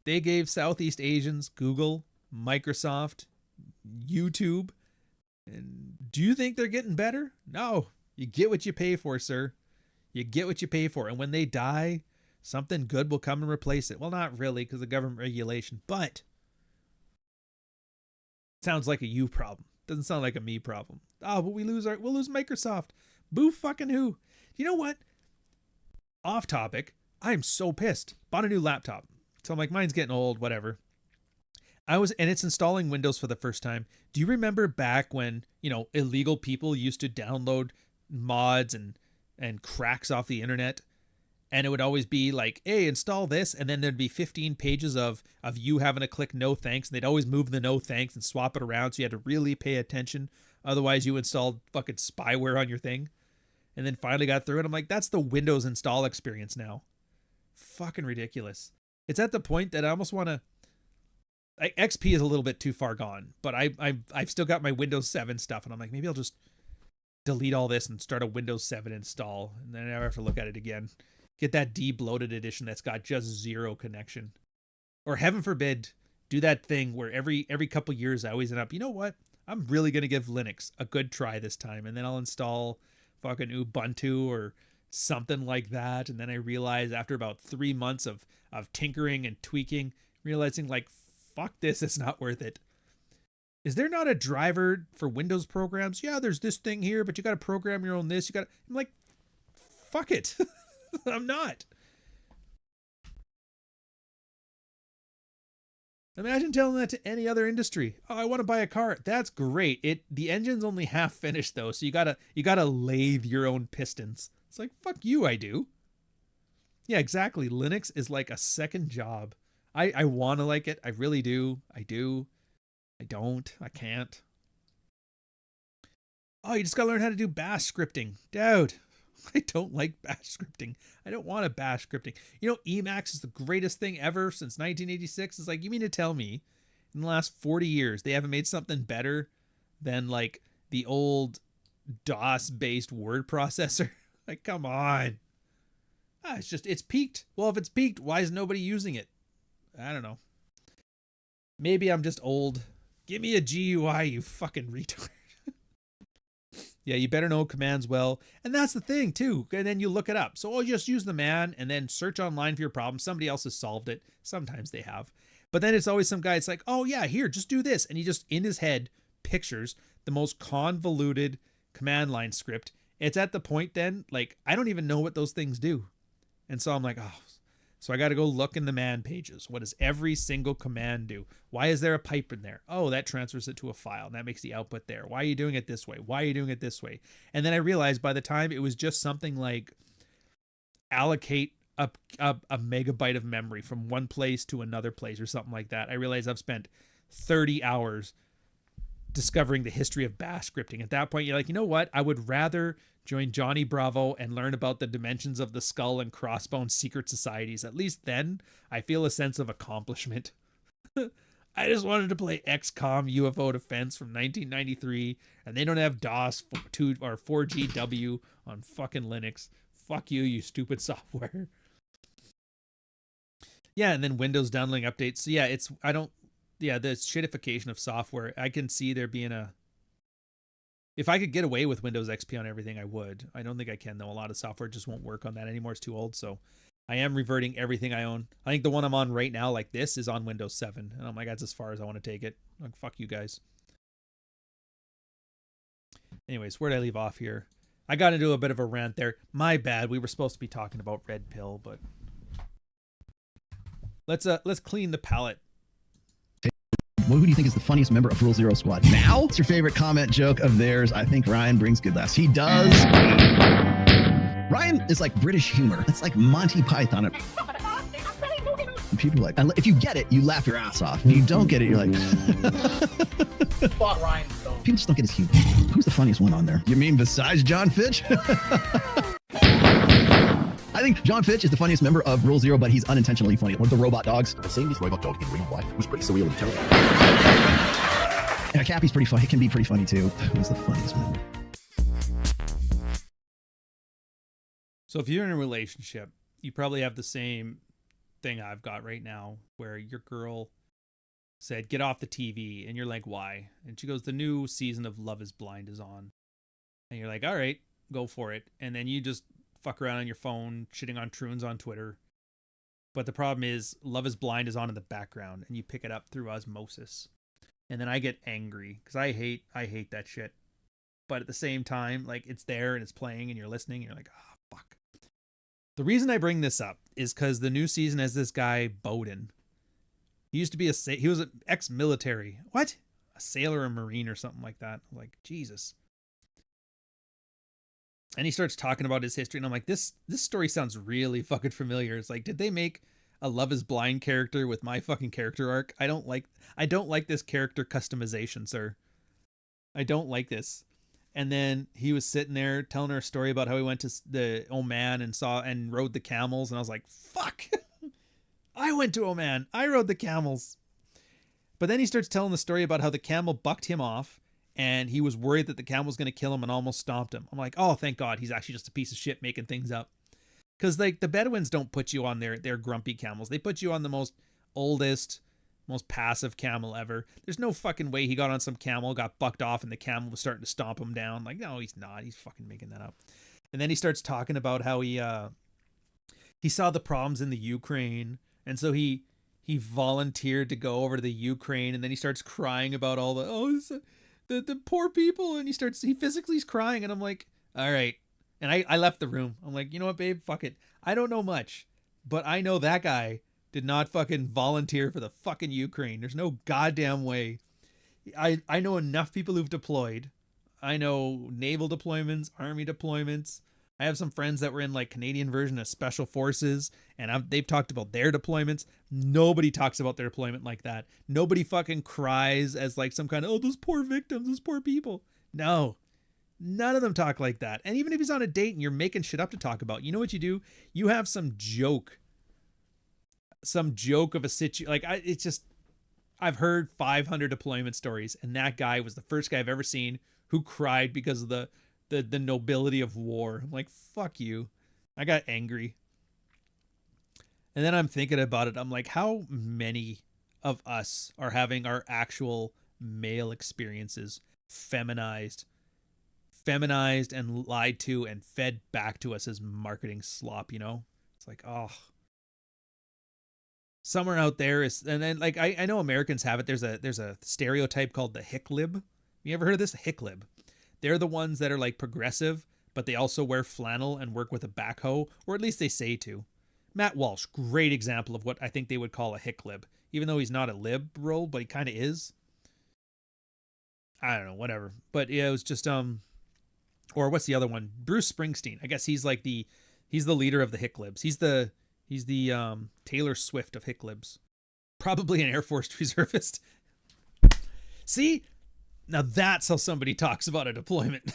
Speaker 3: They gave Southeast Asians Google, Microsoft, YouTube. And do you think they're getting better? No. You get what you pay for, sir. You get what you pay for. And when they die, something good will come and replace it. Well, not really, because of government regulation, but it sounds like a you problem. Doesn't sound like a me problem. Oh, but we'll lose Microsoft. Boo fucking who? You know what? Off topic. I'm so pissed. Bought a new laptop. So I'm like, mine's getting old, whatever. And it's installing Windows for the first time. Do you remember back when, illegal people used to download mods and cracks off the internet? And it would always be like, hey, install this. And then there'd be 15 pages of you having to click no thanks. And they'd always move the no thanks and swap it around. So you had to really pay attention. Otherwise, you installed fucking spyware on your thing. And then finally got through it. I'm like, that's the Windows install experience now. Fucking ridiculous. It's at the point that I almost want to... XP is a little bit too far gone. But I've still got my Windows 7 stuff. And I'm like, maybe I'll just delete all this and start a Windows 7 install. And then I never have to look at it again. Get that de-bloated edition that's got just zero connection. Or heaven forbid, do that thing where every couple years I always end up, you know what? I'm really going to give Linux a good try this time. And then I'll install fucking Ubuntu or something like that. And then I realize after about 3 months of tinkering and tweaking, realizing like, fuck this, it's not worth it. Is there not a driver for Windows programs? Yeah, there's this thing here, but you got to program your own this. I'm like, fuck it. I'm not. Imagine telling that to any other industry. Oh, I want to buy a car. That's great. The engine's only half finished though, so you gotta lathe your own pistons. It's like, fuck you, I do. Yeah, exactly. Linux is like a second job. I want to like it. I really do. I do. I don't. I can't. Oh, you just gotta learn how to do bash scripting. Dude. I don't like bash scripting. I don't want to bash scripting. Emacs is the greatest thing ever since 1986. It's like, you mean to tell me in the last 40 years they haven't made something better than like the old DOS-based word processor? Like, come on. It's peaked. Well, if it's peaked, why is nobody using it? I don't know. Maybe I'm just old. Give me a GUI, you fucking retard. Yeah, you better know commands well. And that's the thing, too. And then you look it up. So just use the man and then search online for your problem. Somebody else has solved it. Sometimes they have. But then it's always some guy, it's like, oh, yeah, here, just do this. And he just, in his head, pictures the most convoluted command line script. It's at the point then, like, I don't even know what those things do. And so I'm like, oh, so I got to go look in the man pages. What does every single command do? Why is there a pipe in there? Oh, that transfers it to a file. And that makes the output there. Why are you doing it this way? Why are you doing it this way? And then I realized by the time it was just something like allocate a megabyte of memory from one place to another place or something like that. I realized I've spent 30 hours discovering the history of bash scripting. At that point, you're like, you know what? I would rather join Johnny Bravo and learn about the dimensions of the skull and crossbones secret societies. At least then I feel a sense of accomplishment. I just wanted to play XCOM UFO Defense from 1993, and they don't have DOS 2 or 4GW on fucking Linux. Fuck you, you stupid software. Yeah, and then Windows downloading updates. So yeah, the shitification of software. I can see there being if I could get away with Windows XP on everything, I would. I don't think I can, though. A lot of software just won't work on that anymore. It's too old. So I am reverting everything I own. I think the one I'm on right now, like this, is on Windows 7. And I'm like, that's as far as I want to take it. Like, fuck you guys. Anyways, where'd I leave off here? I got into a bit of a rant there. My bad. We were supposed to be talking about Red Pill, but let's clean the palate.
Speaker 11: Who do you think is the funniest member of Rule Zero Squad now? What's your favorite comment joke of theirs? I think Ryan brings good laughs. He does. Ryan is like British humor. It's like Monty Python. And people are like, if you get it, you laugh your ass off. If you don't get it, you're like...
Speaker 8: Fuck Ryan.
Speaker 11: People just don't get his humor. Who's the funniest one on there? You mean besides John Fitch? I think John Fitch is the funniest member of Rule Zero, but he's unintentionally funny. One of the robot dogs.
Speaker 12: Seeing this robot dog in real life was pretty surreal and terrifying.
Speaker 11: And Cappy's pretty funny. It can be pretty funny too. Who's the funniest member?
Speaker 3: So if you're in a relationship, you probably have the same thing I've got right now, where your girl said, get off the TV. And you're like, why? And she goes, the new season of Love is Blind is on. And you're like, all right, go for it. And then you just fuck around on your phone, shitting on troons on Twitter. But the problem is Love is Blind is on in the background and you pick it up through osmosis. And then I get angry because I hate that shit. But at the same time, like, it's there and it's playing and you're listening and you're like, oh, Fuck. The reason I bring this up is because the new season has this guy, Bowden. He used to be he was an ex-military. What? A sailor or marine or something like that. I'm like, Jesus. And he starts talking about his history, and I'm like, this story sounds really fucking familiar. It's like, did they make a Love is Blind character with my fucking character arc? I don't like this character customization, sir. I don't like this. And then he was sitting there telling her a story about how he went to the Oman and rode the camels, and I was like, fuck. I went to Oman. I rode the camels. But then he starts telling the story about how the camel bucked him off, and he was worried that the camel was going to kill him and almost stomped him. I'm like, oh, thank God he's actually just a piece of shit making things up. Because like the Bedouins don't put you on their grumpy camels. They put you on the most oldest, most passive camel ever. There's no fucking way he got on some camel, got bucked off, and the camel was starting to stomp him down. Like, no, he's not. He's fucking making that up. And then he starts talking about how he saw the problems in the Ukraine, and so he volunteered to go over to the Ukraine, and then he starts crying about all the poor people, and he physically is crying, and I'm like, all right. And I left the room. I'm like, you know what, babe? Fuck it. I don't know much, but I know that guy did not fucking volunteer for the fucking Ukraine. There's no goddamn way. I know enough people who've deployed. I know naval deployments, army deployments. I have some friends that were in like Canadian version of Special Forces, and they've talked about their deployments. Nobody talks about their deployment like that. Nobody fucking cries as like some kind of, oh, those poor victims, those poor people. No, none of them talk like that. And even if he's on a date and you're making shit up to talk about, you know what you do? You have some joke of a situation. Like I've heard 500 deployment stories, and that guy was the first guy I've ever seen who cried because of the nobility of war. I'm like, fuck you. I got angry. And then I'm thinking about it. I'm like, how many of us are having our actual male experiences feminized and lied to and fed back to us as marketing slop, you know? It's like, oh. Somewhere out there is, and then like I know Americans have it. There's a stereotype called the hick lib. You ever heard of this? Hick lib. They're the ones that are like progressive, but they also wear flannel and work with a backhoe, or at least they say to. Matt Walsh, great example of what I think they would call a hick lib, even though he's not a liberal, but he kind of is. I don't know, whatever. But yeah, it was just or what's the other one? Bruce Springsteen. I guess he's the leader of the hick libs. He's the Taylor Swift of hick libs. Probably an Air Force reservist. See? Now that's how somebody talks about a deployment.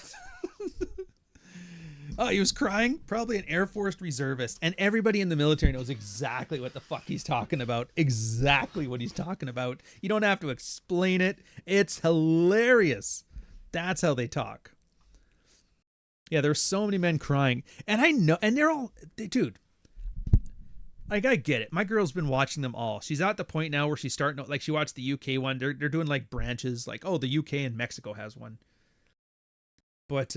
Speaker 3: Oh, he was crying? Probably an Air Force reservist. And everybody in the military knows exactly what the fuck he's talking about. Exactly what he's talking about. You don't have to explain it. It's hilarious. That's how they talk. Yeah, there's so many men crying. And I know, and dude, like, I get it. My girl's been watching them all. She's at the point now where she's starting to, like, she watched the UK one. They're doing like branches, like, oh, the UK and Mexico has one. But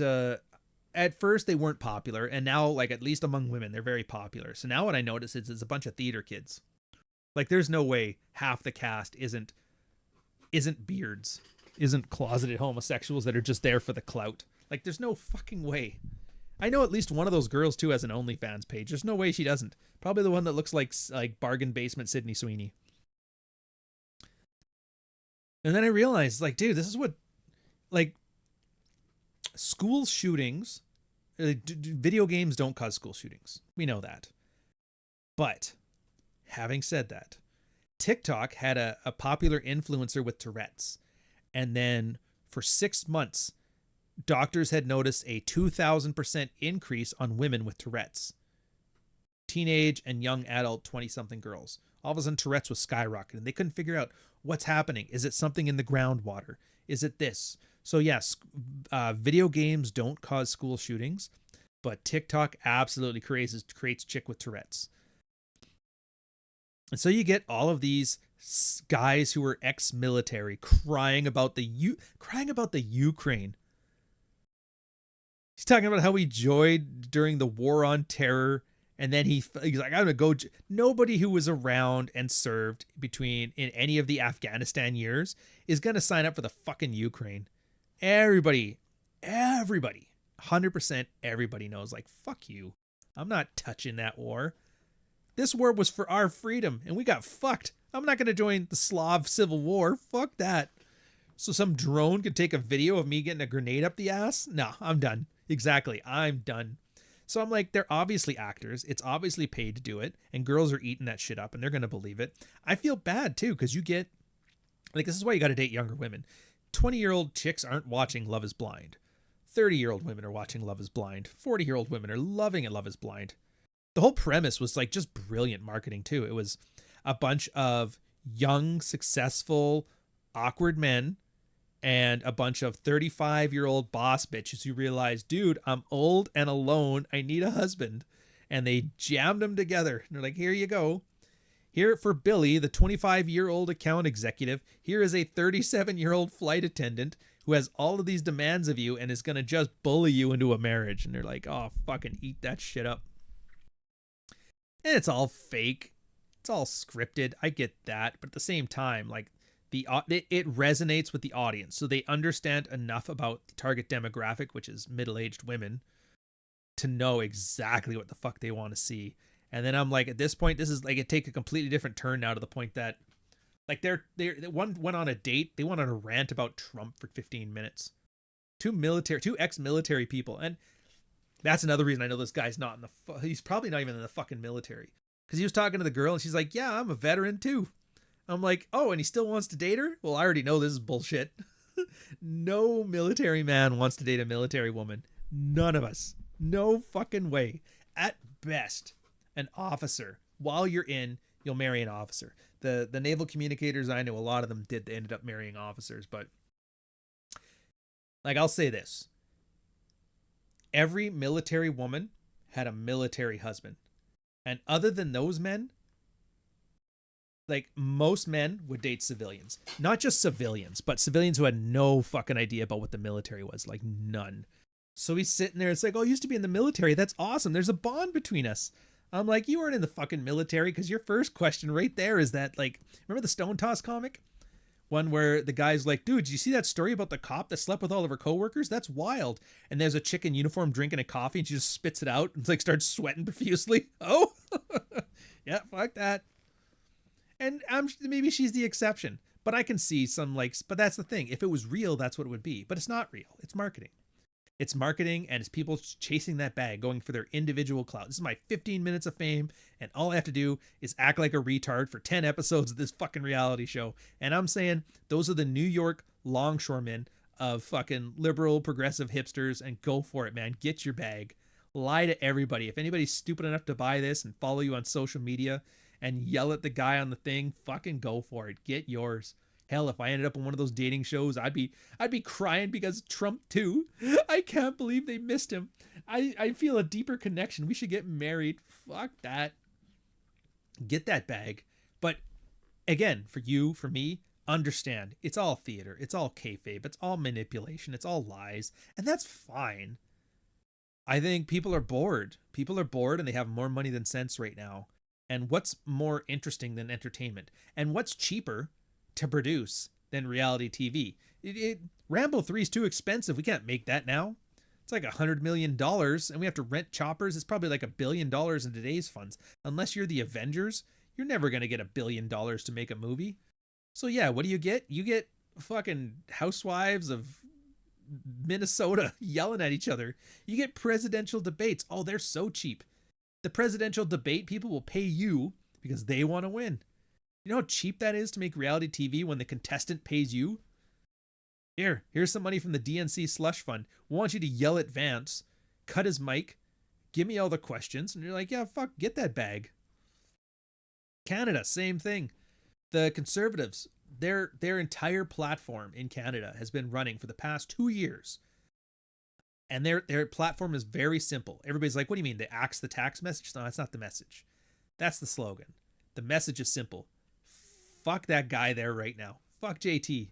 Speaker 3: at first they weren't popular, and now, like, at least among women, they're very popular. So now what I notice is it's a bunch of theater kids. Like, there's no way half the cast isn't beards, isn't closeted homosexuals that are just there for the clout. Like, there's no fucking way. I know at least one of those girls too has an OnlyFans page. There's no way she doesn't. Probably the one that looks like bargain basement Sydney Sweeney. And then I realized, like, dude, this is what, like, school shootings, video games don't cause school shootings. We know that. But having said that, TikTok had a popular influencer with Tourette's. And then for 6 months, doctors had noticed a 2,000% increase on women with Tourette's. Teenage and young adult 20-something girls. All of a sudden, Tourette's was skyrocketing. They couldn't figure out what's happening. Is it something in the groundwater? Is it this? So yes, video games don't cause school shootings, but TikTok absolutely creates chick with Tourette's. And so you get all of these guys who were ex-military crying about the Ukraine. He's talking about how he joined during the war on terror, and then he's like, I'm gonna go. Nobody who was around and served in any of the Afghanistan years is gonna sign up for the fucking Ukraine. Everybody, 100% everybody knows, like, fuck you. I'm not touching that war. This war was for our freedom, and we got fucked. I'm not going to join the Slav Civil War. Fuck that. So some drone could take a video of me getting a grenade up the ass? No, I'm done. Exactly. I'm done. So I'm like, they're obviously actors. It's obviously paid to do it. And girls are eating that shit up and they're going to believe it. I feel bad too, because you get, like, this is why you got to date younger women. 20-year-old chicks aren't watching Love is Blind. 30-year-old women are watching Love is Blind. 40-year-old women are loving it, Love is Blind. The whole premise was like just brilliant marketing too. It was a bunch of young, successful, awkward men and a bunch of 35-year-old boss bitches who realized, dude, I'm old and alone. I need a husband. And they jammed them together. And they're like, here you go. Here for Billy, the 25-year-old account executive. Here is a 37-year-old flight attendant who has all of these demands of you and is going to just bully you into a marriage. And they're like, oh, fucking eat that shit up. And it's all fake. It's all scripted. I get that. But at the same time, like, it resonates with the audience, so they understand enough about the target demographic, which is middle-aged women, to know exactly what the fuck they want to see. And then I'm like, at this point, this is like, it take a completely different turn now, to the point that, like, one went on a date, they went on a rant about Trump for 15 minutes. Two ex-military people, and that's another reason I know this guy's not in the. He's probably not even in the fucking military, because he was talking to the girl and she's like, "Yeah, I'm a veteran too." I'm like, oh, and he still wants to date her? Well, I already know this is bullshit. No military man wants to date a military woman. None of us. No fucking way. At best, an officer. While you're in, you'll marry an officer. The naval communicators, I know a lot of them did. They ended up marrying officers, but like, I'll say this. Every military woman had a military husband. And other than those men, like, most men would date civilians. Not just civilians, but civilians who had no fucking idea about what the military was. Like, none. So he's sitting there. It's like, oh, I used to be in the military. That's awesome. There's a bond between us. I'm like, you weren't in the fucking military, because your first question right there is that, like, remember the Stone Toss comic? One where the guy's like, dude, did you see that story about the cop that slept with all of her coworkers? That's wild. And there's a chick in uniform drinking a coffee and she just spits it out and, like, starts sweating profusely. Oh, yeah, fuck that. And maybe she's the exception, but I can see some, like, but that's the thing. If it was real, that's what it would be. But it's not real. It's marketing. It's marketing, and it's people chasing that bag, going for their individual clout. This is my 15 minutes of fame, and all I have to do is act like a retard for 10 episodes of this fucking reality show. And I'm saying those are the New York longshoremen of fucking liberal, progressive hipsters, and go for it, man. Get your bag. Lie to everybody. If anybody's stupid enough to buy this and follow you on social media and yell at the guy on the thing, fucking go for it. Get yours. Hell, if I ended up on one of those dating shows, I'd be crying because Trump too. I can't believe they missed him. I feel a deeper connection. We should get married. Fuck that. Get that bag. But again, for you, for me, understand, it's all theater. It's all kayfabe. It's all manipulation. It's all lies. And that's fine. I think people are bored. People are bored and they have more money than sense right now. And what's more interesting than entertainment? And what's cheaper to produce than reality TV? Rambo 3 is too expensive. We can't make that now. It's like $100 million, and we have to rent choppers. It's probably like $1 billion in today's funds. Unless you're the Avengers, you're never going to get $1 billion to make a movie. So yeah, what do you get? You get fucking housewives of Minnesota yelling at each other. You get presidential debates. Oh, they're so cheap. The presidential debate people will pay you because they want to win. You know how cheap that is to make reality TV when the contestant pays you? Here's some money from the DNC slush fund. We want you to yell at Bantz, cut his mic, give me all the questions, and you're like, yeah, fuck, get that bag. Canada, same thing. The Conservatives, their entire platform in Canada has been running for the past 2 years. And their platform is very simple. Everybody's like, what do you mean? The axe the tax message? No, that's not the message. That's the slogan. The message is simple. Fuck that guy there right now. Fuck JT.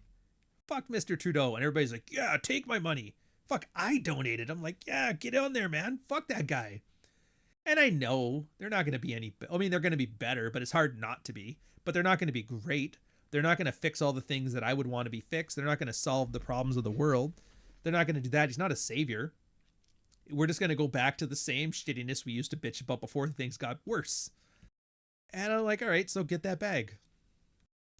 Speaker 3: Fuck Mr. Trudeau. And everybody's like, yeah, take my money. Fuck, I donated. I'm like, yeah, get on there, man. Fuck that guy. And I know they're not going to be they're going to be better, but it's hard not to be. But they're not going to be great. They're not going to fix all the things that I would want to be fixed. They're not going to solve the problems of the world. They're not going to do that. He's not a savior. We're just going to go back to the same shittiness we used to bitch about before things got worse. And I'm like, all right, so get that bag.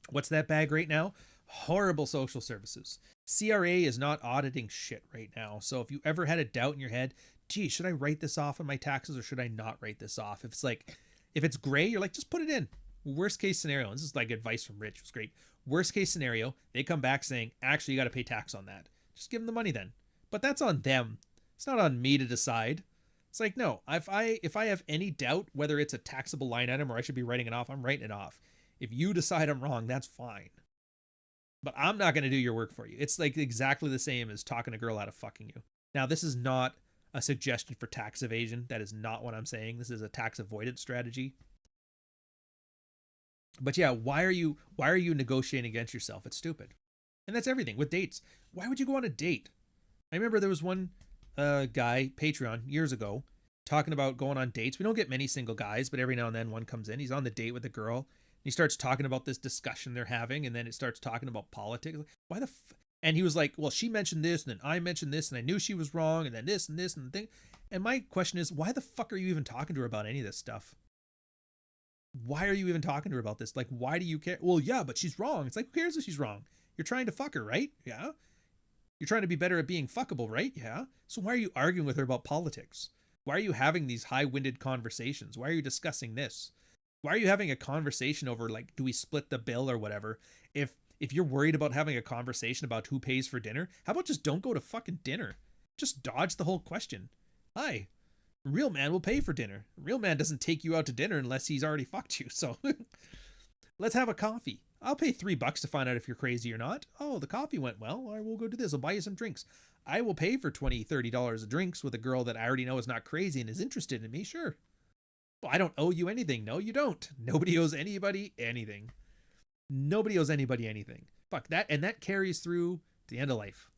Speaker 3: What's that bag right now? Horrible social services. CRA is not auditing shit right now. So if you ever had a doubt in your head, gee, should I write this off on my taxes or should I not write this off? If it's gray, you're like, just put it in. Worst case scenario, and this is like advice from Rich, it was great. Worst case scenario, they come back saying, actually, you got to pay tax on that. Just give them the money then. But that's on them. It's not on me to decide. It's like, no, if I have any doubt whether it's a taxable line item or I should be writing it off, I'm writing it off. If you decide I'm wrong, that's fine. But I'm not going to do your work for you. It's like exactly the same as talking a girl out of fucking you. Now, this is not a suggestion for tax evasion. That is not what I'm saying. This is a tax avoidance strategy. But yeah, why are you negotiating against yourself? It's stupid. And that's everything with dates. Why would you go on a date? I remember there was one guy, Patreon, years ago, talking about going on dates. We don't get many single guys, but every now and then one comes in. He's on the date with a girl. He starts talking about this discussion they're having, and then it starts talking about politics. Why the and he was like, well, she mentioned this, and then I mentioned this, and I knew she was wrong, and then this and this and the thing. And my question is, why the fuck are you even talking to her about any of this stuff? Why are you even talking to her about this? Like, why do you care? Well, yeah, but she's wrong. It's like, who cares if she's wrong? You're trying to fuck her, right? Yeah. You're trying to be better at being fuckable, right? Yeah. So why are you arguing with her about politics? Why are you having these high-winded conversations? Why are you discussing this? Why are you having a conversation over, like, do we split the bill or whatever? If you're worried about having a conversation about who pays for dinner, how about just don't go to fucking dinner? Just dodge the whole question. Hi. A real man will pay for dinner. A real man doesn't take you out to dinner unless he's already fucked you. So let's have a coffee. I'll pay $3 to find out if you're crazy or not. Oh, the coffee went well. I will go do this. I'll buy you some drinks. I will pay for $20, $30 of drinks with a girl that I already know is not crazy and is interested in me. Sure. Well, I don't owe you anything. No, you don't. Nobody owes anybody anything. Nobody owes anybody anything. Fuck that. And that carries through to the end of life.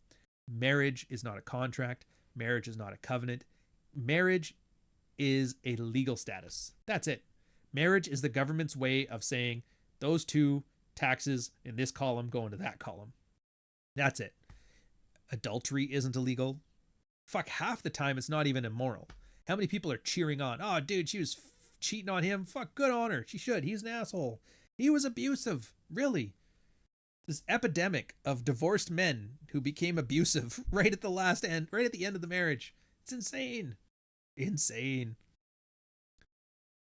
Speaker 3: Marriage is not a contract. Marriage is not a covenant. Marriage is a legal status. That's it. Marriage is the government's way of saying those two taxes in this column go into that column. That's it. Adultery isn't illegal. Fuck, half the time it's not even immoral. How many people are cheering on? Oh, dude, she was cheating on him. Fuck, good on her. She should. He's an asshole. He was abusive. Really. This epidemic of divorced men who became abusive right at the end of the marriage. It's insane. Insane.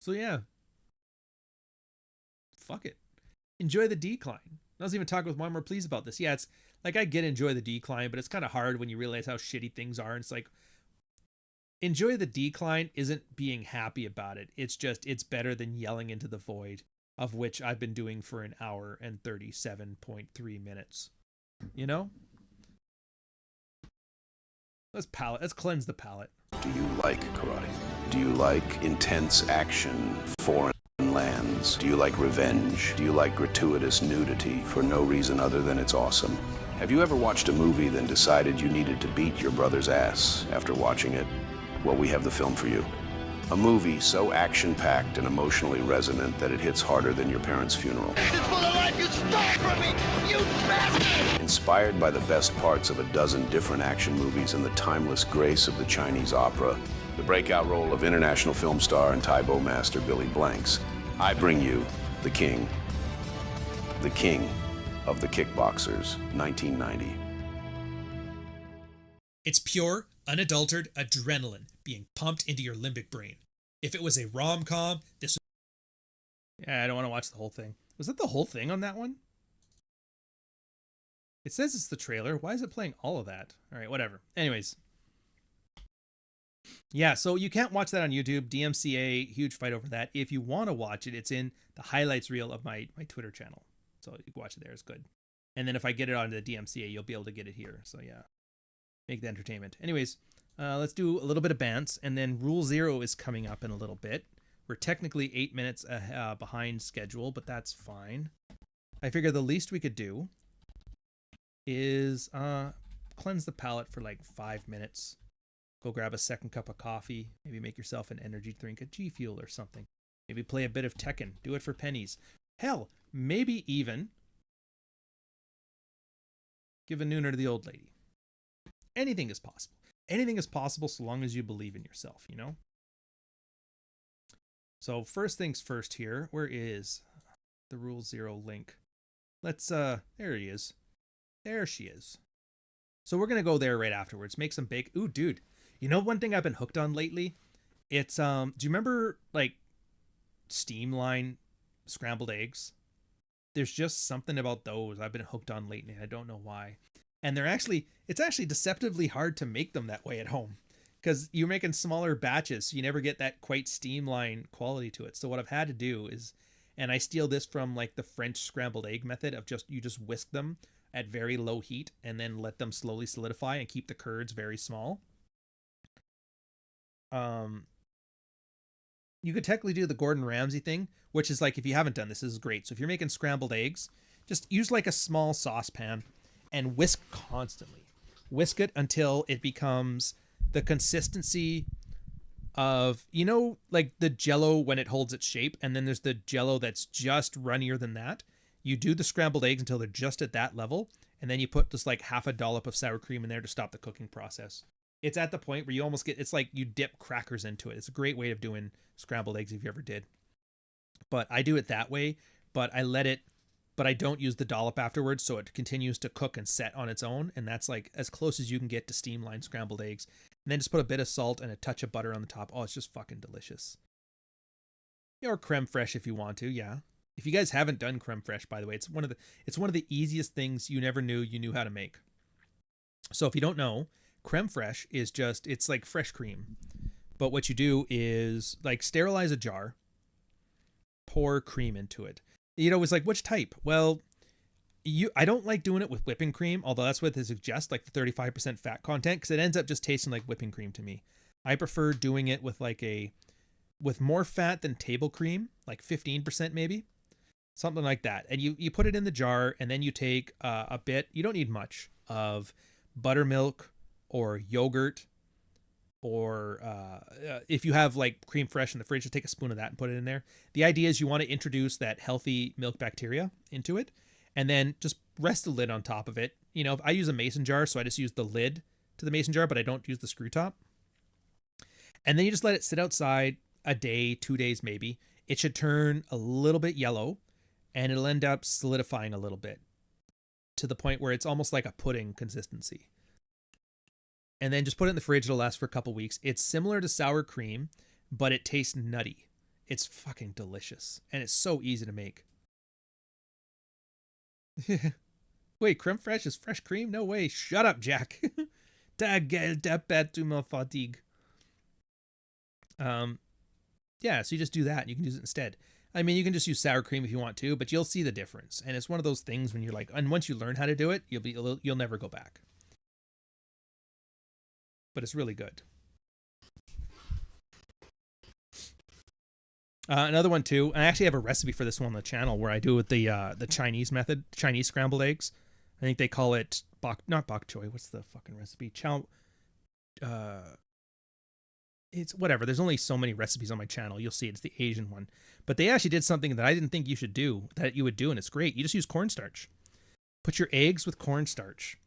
Speaker 3: So yeah. Fuck it. Enjoy the decline. I was even talking with Mom more pleased about this. Yeah, it's like I get enjoy the decline, but it's kind of hard when you realize how shitty things are. And it's like, enjoy the decline isn't being happy about it. It's just, it's better than yelling into the void, of which I've been doing for an hour and 37.3 minutes. You know? Let's cleanse the palate.
Speaker 1: Do you like karate? Do you like intense action, foreign lands? Do you like revenge? Do you like gratuitous nudity for no reason other than it's awesome? Have you ever watched a movie then decided you needed to beat your brother's ass after watching it? Well, we have the film for you. A movie so action-packed and emotionally resonant that it hits harder than your parents' funeral.
Speaker 13: This is for the life you stole from me, you bastard!
Speaker 1: Inspired by the best parts of a dozen different action movies and the timeless grace of the Chinese opera, the breakout role of international film star and Taibo master Billy Blanks, I bring you The King of the Kickboxers, 1990.
Speaker 3: It's pure, unadulterated adrenaline being pumped into your limbic brain. If it was a rom-com, this would... Yeah, I don't want to watch the whole thing. Was that the whole thing on that one? It says it's the trailer. Why is it playing all of that? All right, whatever. Anyways. Yeah, so you can't watch that on YouTube. DMCA, huge fight over that. If you want to watch it, it's in the highlights reel of my Twitter channel. So you can watch it there. It's good. And then if I get it onto the DMCA, you'll be able to get it here. So yeah, make the entertainment. Anyways, let's do a little bit of Bantz, and then Rule 0 is coming up in a little bit. We're technically 8 minutes behind schedule, but that's fine. I figure the least we could do is cleanse the palate for like 5 minutes. Go grab a second cup of coffee. Maybe make yourself an energy drink, a G Fuel or something. Maybe play a bit of Tekken. Do it for pennies. Hell, maybe even give a nooner to the old lady. Anything is possible. anything is possible so long as you believe in yourself, you know? So first things first here, where is the Rule Zero link? Let's, there he is. There she is. So we're going to go there right afterwards. Make some bake. Ooh, dude. You know one thing I've been hooked on lately? It's, do you remember, like, Steamline scrambled eggs? There's just something about those I've been hooked on lately. I don't know why. And it's actually deceptively hard to make them that way at home because you're making smaller batches. So you never get that quite Steamline quality to it. So what I've had to do is, and I steal this from like the French scrambled egg method of you just whisk them at very low heat and then let them slowly solidify and keep the curds very small. You could technically do the Gordon Ramsay thing, which is like, if you haven't done this is great. So if you're making scrambled eggs, just use like a small saucepan and whisk constantly. Whisk it until it becomes the consistency of, you know, like the Jell-O when it holds its shape, and then there's the Jell-O that's just runnier than that. You do the scrambled eggs until they're just at that level, and then you put just like half a dollop of sour cream in there to stop the cooking process. It's at the point where you almost get, it's like you dip crackers into it. It's a great way of doing scrambled eggs if you ever did. But I do it that way, but I don't use the dollop afterwards, so it continues to cook and set on its own, and that's like as close as you can get to Steamline scrambled eggs. And then just put a bit of salt and a touch of butter on the top. Oh, it's just fucking delicious. Or creme fraiche if you want to, yeah. If you guys haven't done creme fraiche, by the way, it's one of the easiest things you never knew you knew how to make. So if you don't know, creme fraiche is just, it's like fresh cream. But what you do is like sterilize a jar, pour cream into it. You know, it's like, which type? Well, I don't like doing it with whipping cream, although that's what they suggest, like the 35% fat content, because it ends up just tasting like whipping cream to me. I prefer doing it with with more fat than table cream, like 15% maybe, something like that. And you put it in the jar, and then you take a bit, you don't need much, of buttermilk or yogurt, or if you have like creme fraiche in the fridge, just take a spoon of that and put it in there. The idea is you want to introduce that healthy milk bacteria into it, and then just rest the lid on top of it. You know, I use a mason jar, so I just use the lid to the mason jar, but I don't use the screw top. And then you just let it sit outside a day, 2 days maybe. It should turn a little bit yellow, and it'll end up solidifying a little bit to the point where it's almost like a pudding consistency. And then just put it in the fridge. It'll last for a couple weeks. It's similar to sour cream, but it tastes nutty. It's fucking delicious, and it's so easy to make. Wait, creme fraiche is fresh cream? No way. Shut up, Jack. Ta gueule, ta pâte, tu me fatigue. Yeah, so you just do that, and you can use it instead. I mean, you can just use sour cream if you want to, but you'll see the difference. And it's one of those things when you're like, and once you learn how to do it, you'll never go back. But it's really good. Another one too. I actually have a recipe for this one on the channel where I do it with the Chinese method, Chinese scrambled eggs. I think they call it not bok choy. What's the fucking recipe? It's whatever. There's only so many recipes on my channel. You'll see it's the Asian one. But they actually did something that I didn't think you would do, and it's great. You just use cornstarch. Put your eggs with cornstarch,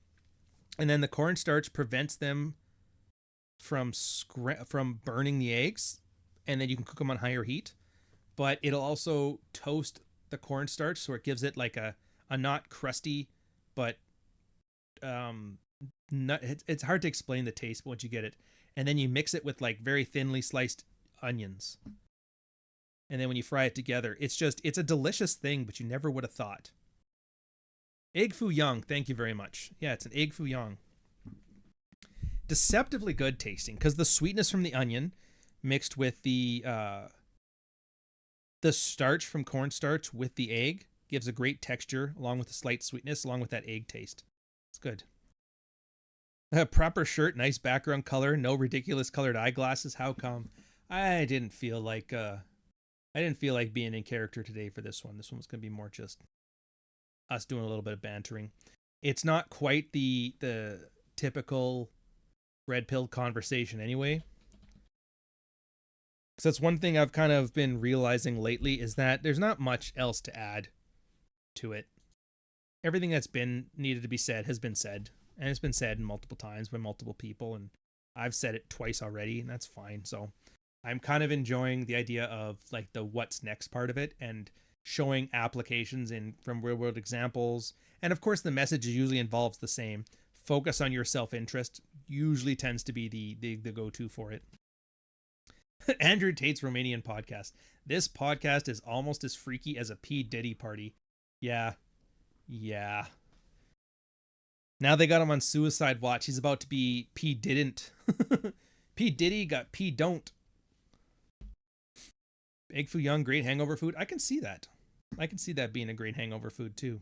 Speaker 3: and then the cornstarch prevents them from burning the eggs, and then you can cook them on higher heat. But it'll also toast the cornstarch, so it gives it like a not crusty, but it's hard to explain the taste once you get it. And then you mix it with like very thinly sliced onions. And then when you fry it together, it's a delicious thing, but you never would have thought. Egg foo young, thank you very much. Yeah, it's an egg foo young. Deceptively good tasting, because the sweetness from the onion mixed with the starch from cornstarch with the egg gives a great texture, along with the slight sweetness, along with that egg taste. It's good. A proper shirt, nice background color, no ridiculous colored eyeglasses. How come? I didn't feel like being in character today for this one. This one was going to be more just us doing a little bit of bantering. It's not quite the typical red pill conversation anyway. So that's one thing I've kind of been realizing lately, is that there's not much else to add to it. Everything that's been needed to be said has been said. And it's been said multiple times by multiple people, and I've said it twice already, and that's fine. So I'm kind of enjoying the idea of like the what's next part of it and showing applications from real world examples. And of course, the message usually involves the same. Focus on your self-interest usually tends to be the go-to for it. Andrew Tate's Romanian podcast. This podcast is almost as freaky as a P. Diddy party. Yeah. Now they got him on suicide watch. He's about to be P. Didn't. P. Diddy got P. Don't. Egg foo young, great hangover food. I can see that. I can see that being a great hangover food too.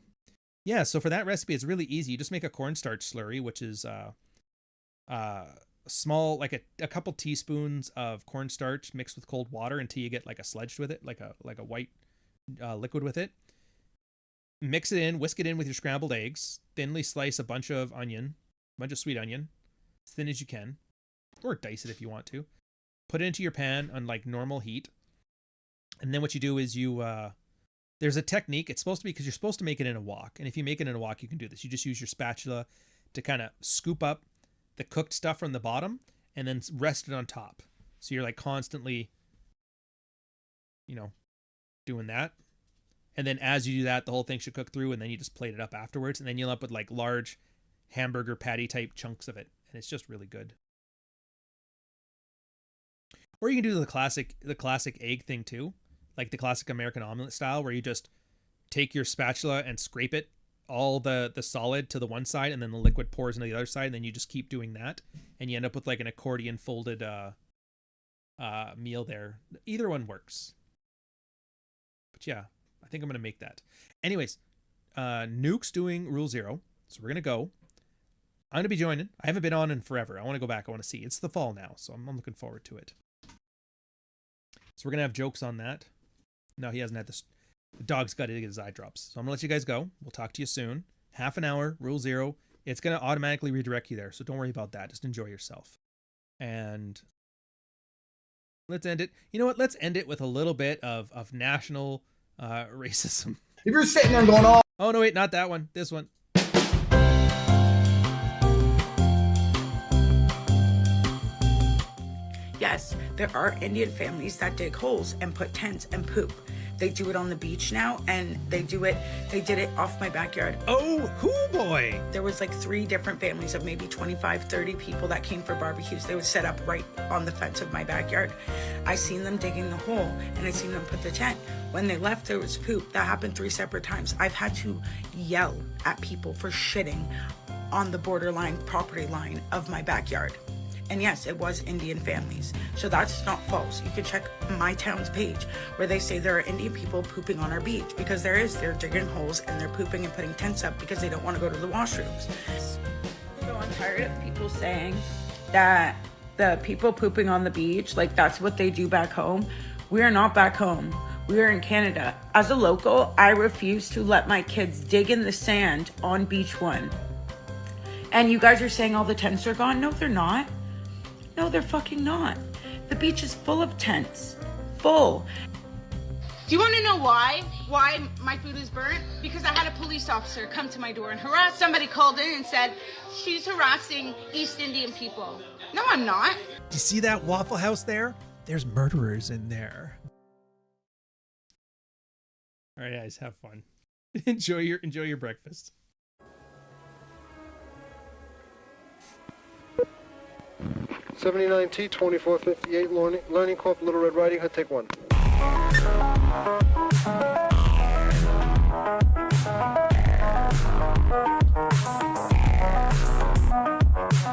Speaker 3: Yeah, so for that recipe, it's really easy. You just make a cornstarch slurry, which is small, like a couple teaspoons of cornstarch mixed with cold water until you get like a sludge with it, like a white liquid with it. Mix it in, whisk it in with your scrambled eggs. Thinly slice a bunch of sweet onion, as thin as you can, or dice it if you want to. Put it into your pan on like normal heat. And then what you do is there's a technique. It's supposed to be, because you're supposed to make it in a wok. And if you make it in a wok, you can do this. You just use your spatula to kind of scoop up the cooked stuff from the bottom and then rest it on top. So you're like constantly, doing that. And then as you do that, the whole thing should cook through, and then you just plate it up afterwards. And then you'll end up with like large hamburger patty type chunks of it. And it's just really good. Or you can do the classic egg thing too. Like the classic American omelet style, where you just take your spatula and scrape it, all the solid to the one side, and then the liquid pours into the other side, and then you just keep doing that, and you end up with like an accordion folded meal there. Either one works. But yeah, I think I'm going to make that. Anyways, Nuke's doing Rule 0, so we're going to go. I'm going to be joining. I haven't been on in forever. I want to go back. I want to see. It's the fall now, so I'm looking forward to it. So we're going to have jokes on that. No, he hasn't had this. The dog's got to get his eye drops. So I'm going to let you guys go. We'll talk to you soon. Half an hour, Rule 0. It's going to automatically redirect you there, so don't worry about that. Just enjoy yourself. And let's end it. You know what? Let's end it with a little bit of national racism.
Speaker 8: If you're sitting there going,
Speaker 3: oh, no, wait, not that one. This one.
Speaker 14: Yes, there are Indian families that dig holes and put tents and poop. They do it on the beach now, and they did it off my backyard.
Speaker 3: Oh, hoo boy!
Speaker 14: There was like 3 different families of maybe 25, 30 people that came for barbecues. They would set up right on the fence of my backyard. I seen them digging the hole, and I seen them put the tent. When they left, there was poop. That happened 3 separate times. I've had to yell at people for shitting on the borderline property line of my backyard. And yes, it was Indian families. So that's not false. You can check my town's page where they say there are Indian people pooping on our beach, because there is. They're digging holes and they're pooping and putting tents up because they don't want to go to the washrooms. So I'm tired of people saying that the people pooping on the beach, like that's what they do back home. We are not back home. We are in Canada. As a local, I refuse to let my kids dig in the sand on beach 1. And you guys are saying all the tents are gone? No, they're not. No, they're fucking not. The beach is full of tents. Full.
Speaker 15: Do you want to know why? Why my food is burnt? Because I had a police officer come to my door and harass. Somebody called in and said, she's harassing East Indian people. No, I'm not.
Speaker 3: Do you see that Waffle House there? There's murderers in there. All right, guys, have fun. Enjoy your breakfast.
Speaker 2: '79T 2458 Learning Corp. Little Red Riding Hood. Take 1.